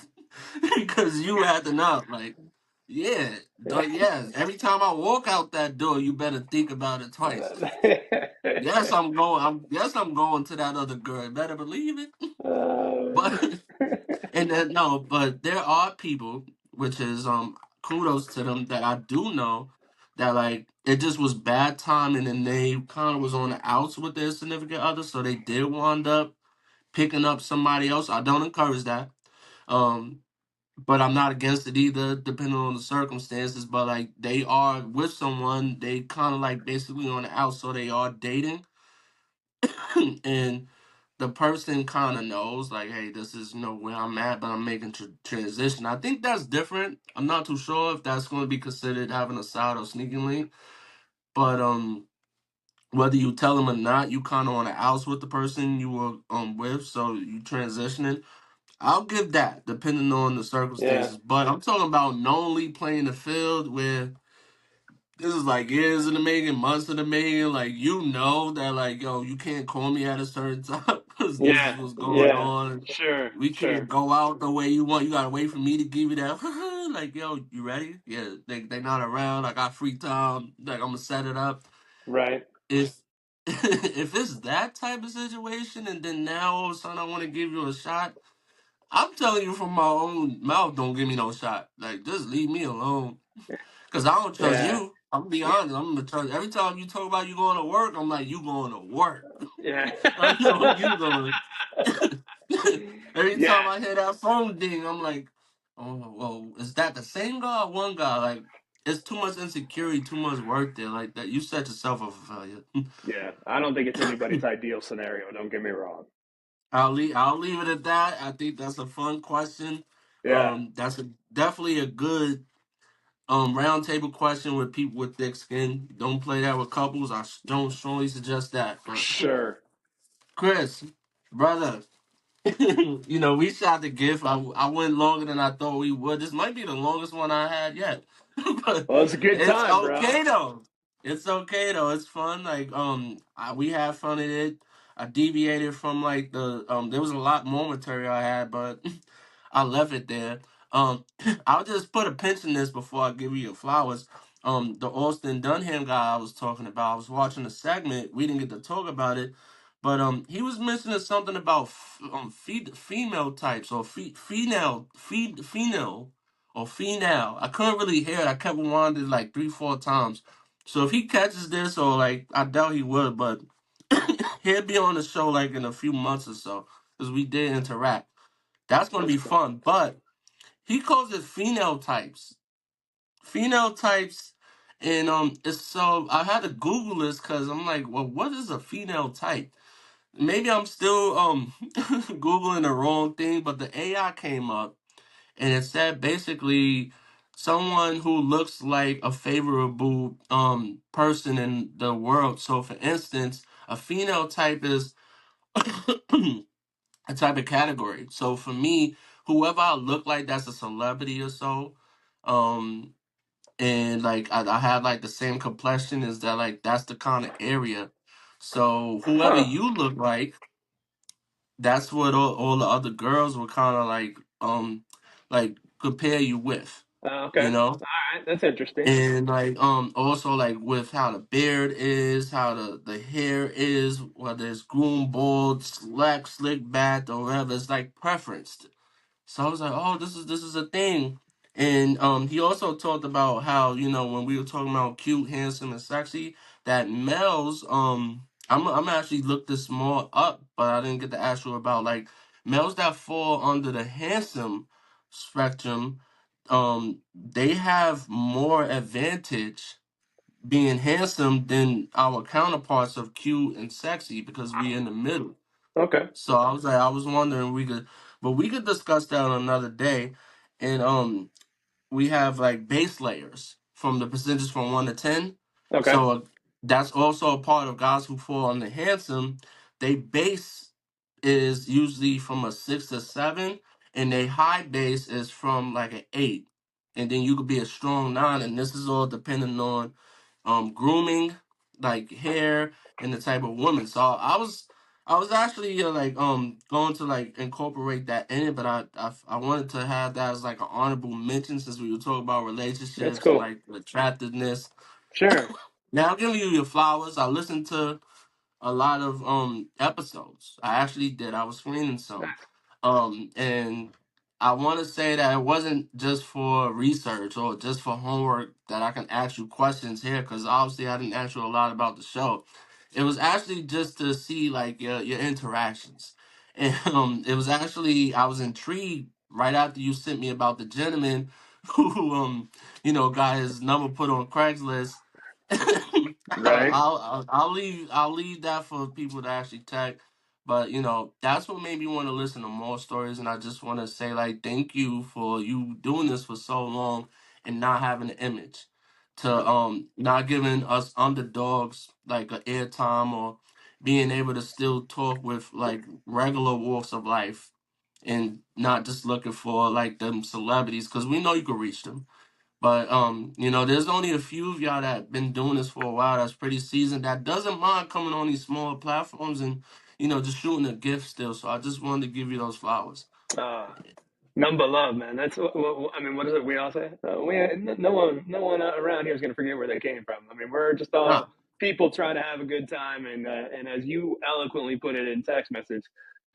Because you had to know. Like Yeah, yeah. Every time I walk out that door, you better think about it twice. Yes, I'm going. Yes, I'm going to that other girl. Better believe it. But and then no, but there are people, which is kudos to them that I do know that like it just was bad timing and they kind of was on the outs with their significant other, so they did wind up picking up somebody else. I don't encourage that. Um, but I'm not against it either, depending on the circumstances. But like they are with someone, they kind of like basically on the out, so they are dating, and the person kind of knows like, hey, this is where I'm at, but I'm making transition. I think that's different. I'm not too sure if that's going to be considered having a side or sneaking link, but whether you tell them or not, you kind of on the outs with the person you were with, so you transitioning. I'll give that, depending on the Yeah, circumstances. But I'm talking about knowingly playing the field where this is like years in the making, months in the making. Like that, like yo, you can't call me at a certain time because this is yeah, what's going yeah. on. Sure, We can't sure. go out the way you want. You gotta wait for me to give you that. Like yo, you ready? Yeah, they not around. I got free time. Like I'm gonna set it up. Right. If if it's that type of situation, and then now all of a sudden I want to give you a shot. I'm telling you from my own mouth, don't give me no shot. Like, just leave me alone. Because I don't trust Yeah, you. I'm gonna be honest. I'm gonna trust every time you talk about you going to work, I'm like, you going to work. yeah. I know you going. Every time Yeah, I hear that phone ding, I'm like, oh, well, is that the same guy or one guy? Like, it's too much insecurity, too much work there. Like that, you set yourself up for failure. yeah. I don't think it's anybody's ideal scenario. Don't get me wrong. I'll leave it at that. I think that's a fun question. Yeah, That's definitely a good round table question with people with thick skin. Don't play that with couples. I don't strongly suggest that. But sure. Chris, brother, we shot the gift. I went longer than I thought we would. This might be the longest one I had yet. But Well, it's a good it's time, bro. okay though. It's okay though. It's fun. Like we had fun in it. I deviated from like the there was a lot more material I had, but I left it there. I'll just put a pinch in this before I give you your flowers. The Austin Dunham guy I was talking about. I was watching a segment. We didn't get to talk about it, but he was mentioning something about female types or female or female. I couldn't really hear it. I kept rewinding like 3 4 times. So if he catches this, or like I doubt he would, but he'll be on the show like in a few months or so because we did interact. That's gonna That's be cool. fun. But he calls it phenotypes. Phenotypes, and it's so I had to Google this because I'm like, well, what is a phenotype? Maybe I'm still googling the wrong thing, but the AI came up and it said basically someone who looks like a favorable person in the world. So for instance, a phenotype is a type of category. So for me, whoever I look like that's a celebrity or so, um, and like I have like the same complexion, is that like that's the kind of area. So whoever Huh. you look that's what all the other girls were kind of like compare you with, Okay. you know? All right. That's interesting. And like also like with how the beard is, how the hair is, whether it's groomed, bald, slick back, or whatever, it's like preference. So I was like, oh, this is a thing. And he also talked about how, when we were talking about cute, handsome, and sexy, that males, I'm actually looked this more up, but I didn't get to ask you about like males that fall under the handsome spectrum, they have more advantage being handsome than our counterparts of cute and sexy because we in the middle. Okay. So I was wondering but we could discuss that on another day. And we have like base layers from the percentage from 1 to 10. Okay. So that's also a part of guys who fall on the handsome. They base is usually from a 6 to 7, and they high base is from like an 8. And then you could be a strong 9, and this is all depending on grooming, like hair, and the type of woman. So I was I was actually going to like incorporate that in it, but I wanted to have that as like an honorable mention since we were talking about That's relationships and cool. like attractiveness. Sure. Now I'm giving you your flowers. I listened to a lot of episodes. I actually did. I was screening some. And I want to say that it wasn't just for research or just for homework that I can ask you questions here because obviously I didn't ask you a lot about the show. It was actually just to see like your interactions. And it was actually I was intrigued right after you sent me about the gentleman who got his number put on Craigslist. Right. I'll leave that for people to actually tag. But that's what made me want to listen to more stories, and I just want to say like thank you for you doing this for so long and not having an image, to not giving us underdogs like a airtime or being able to still talk with like regular walks of life and not just looking for like them celebrities because we know you can reach them. But there's only a few of y'all that been doing this for a while that's pretty seasoned that doesn't mind coming on these smaller platforms and just shooting a gift still. So I just wanted to give you those flowers. Uh, None but love, man. That's I mean. What is it we all say? No one around here is gonna forget where they came from. I mean, we're just Nah, all people trying to have a good time, and as you eloquently put it in text message,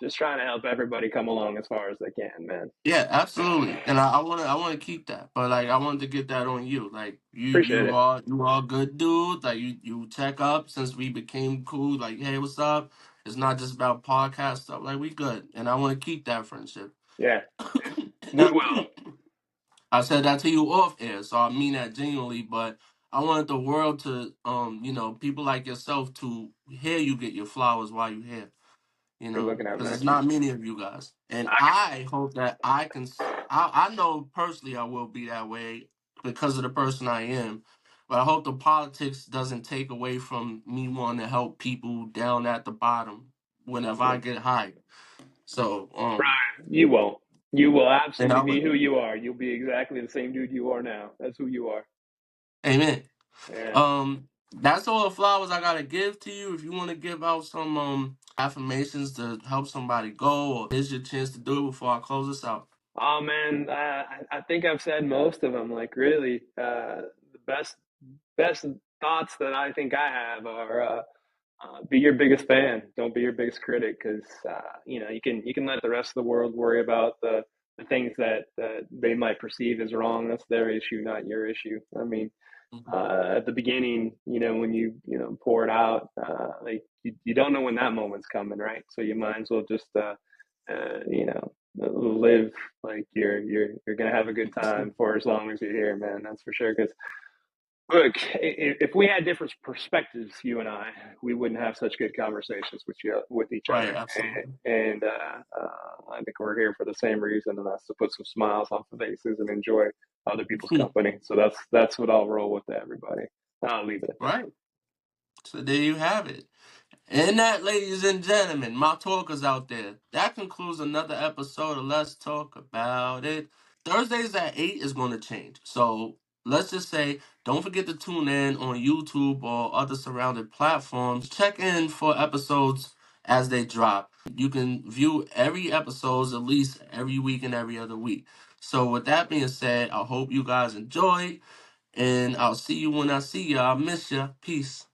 just trying to help everybody come along as far as they can, man. yeah, absolutely. And I wanna keep that. But like I wanted to get that on you. Like you Appreciate you it. are you are a good dude. Like you check up since we became cool, like, hey, what's up? It's not just about podcast stuff. Like we good. And I wanna keep that friendship. Yeah, And we will. I said that to you off air, so I mean that genuinely. But I wanted the world to, people like yourself to hear you get your flowers while you're here. Good looking out, Because man. it's not many of you guys, and I I hope that I can. I know personally I will be that way because of the person I am. But I hope the politics doesn't take away from me wanting to help people down at the bottom whenever I can, get hired. So, you won't. You will and I absolutely be would, who you are. You'll be exactly the same dude you are now. That's who you are. amen. Yeah. That's all the flowers I gotta give to you. If you want to give out some affirmations to help somebody go, or here's your chance to do it before I close this out. Oh man, I think I've said most of them. Like really, the best thoughts that I think I have are be your biggest fan. Don't be your biggest critic, because you can let the rest of the world worry about the things that they might perceive as wrong. That's their issue, not your issue. I mean, Mhm. at the beginning, when you pour it out, like you don't know when that moment's coming, right? So you might as well just live like you're gonna have a good time for as long as you're here, man. That's for sure. Because look, if we had different perspectives, you and we wouldn't have such good conversations with each Right, other. absolutely. And I think we're here for the same reason, and that's to put some smiles on the faces and enjoy other people's company. So that's what I'll roll with to everybody. I'll leave it at that. Right. So there you have it. And that, ladies and gentlemen, my talkers out there, that concludes another episode of Let's Talk About It. Thursdays at 8 is going to change. So let's just say, don't forget to tune in on YouTube or other surrounded platforms. Check in for episodes as they drop. You can view every episode at least every week and every other week. So with that being said, I hope you guys enjoyed. And I'll see you when I see you. I'll miss you. Peace.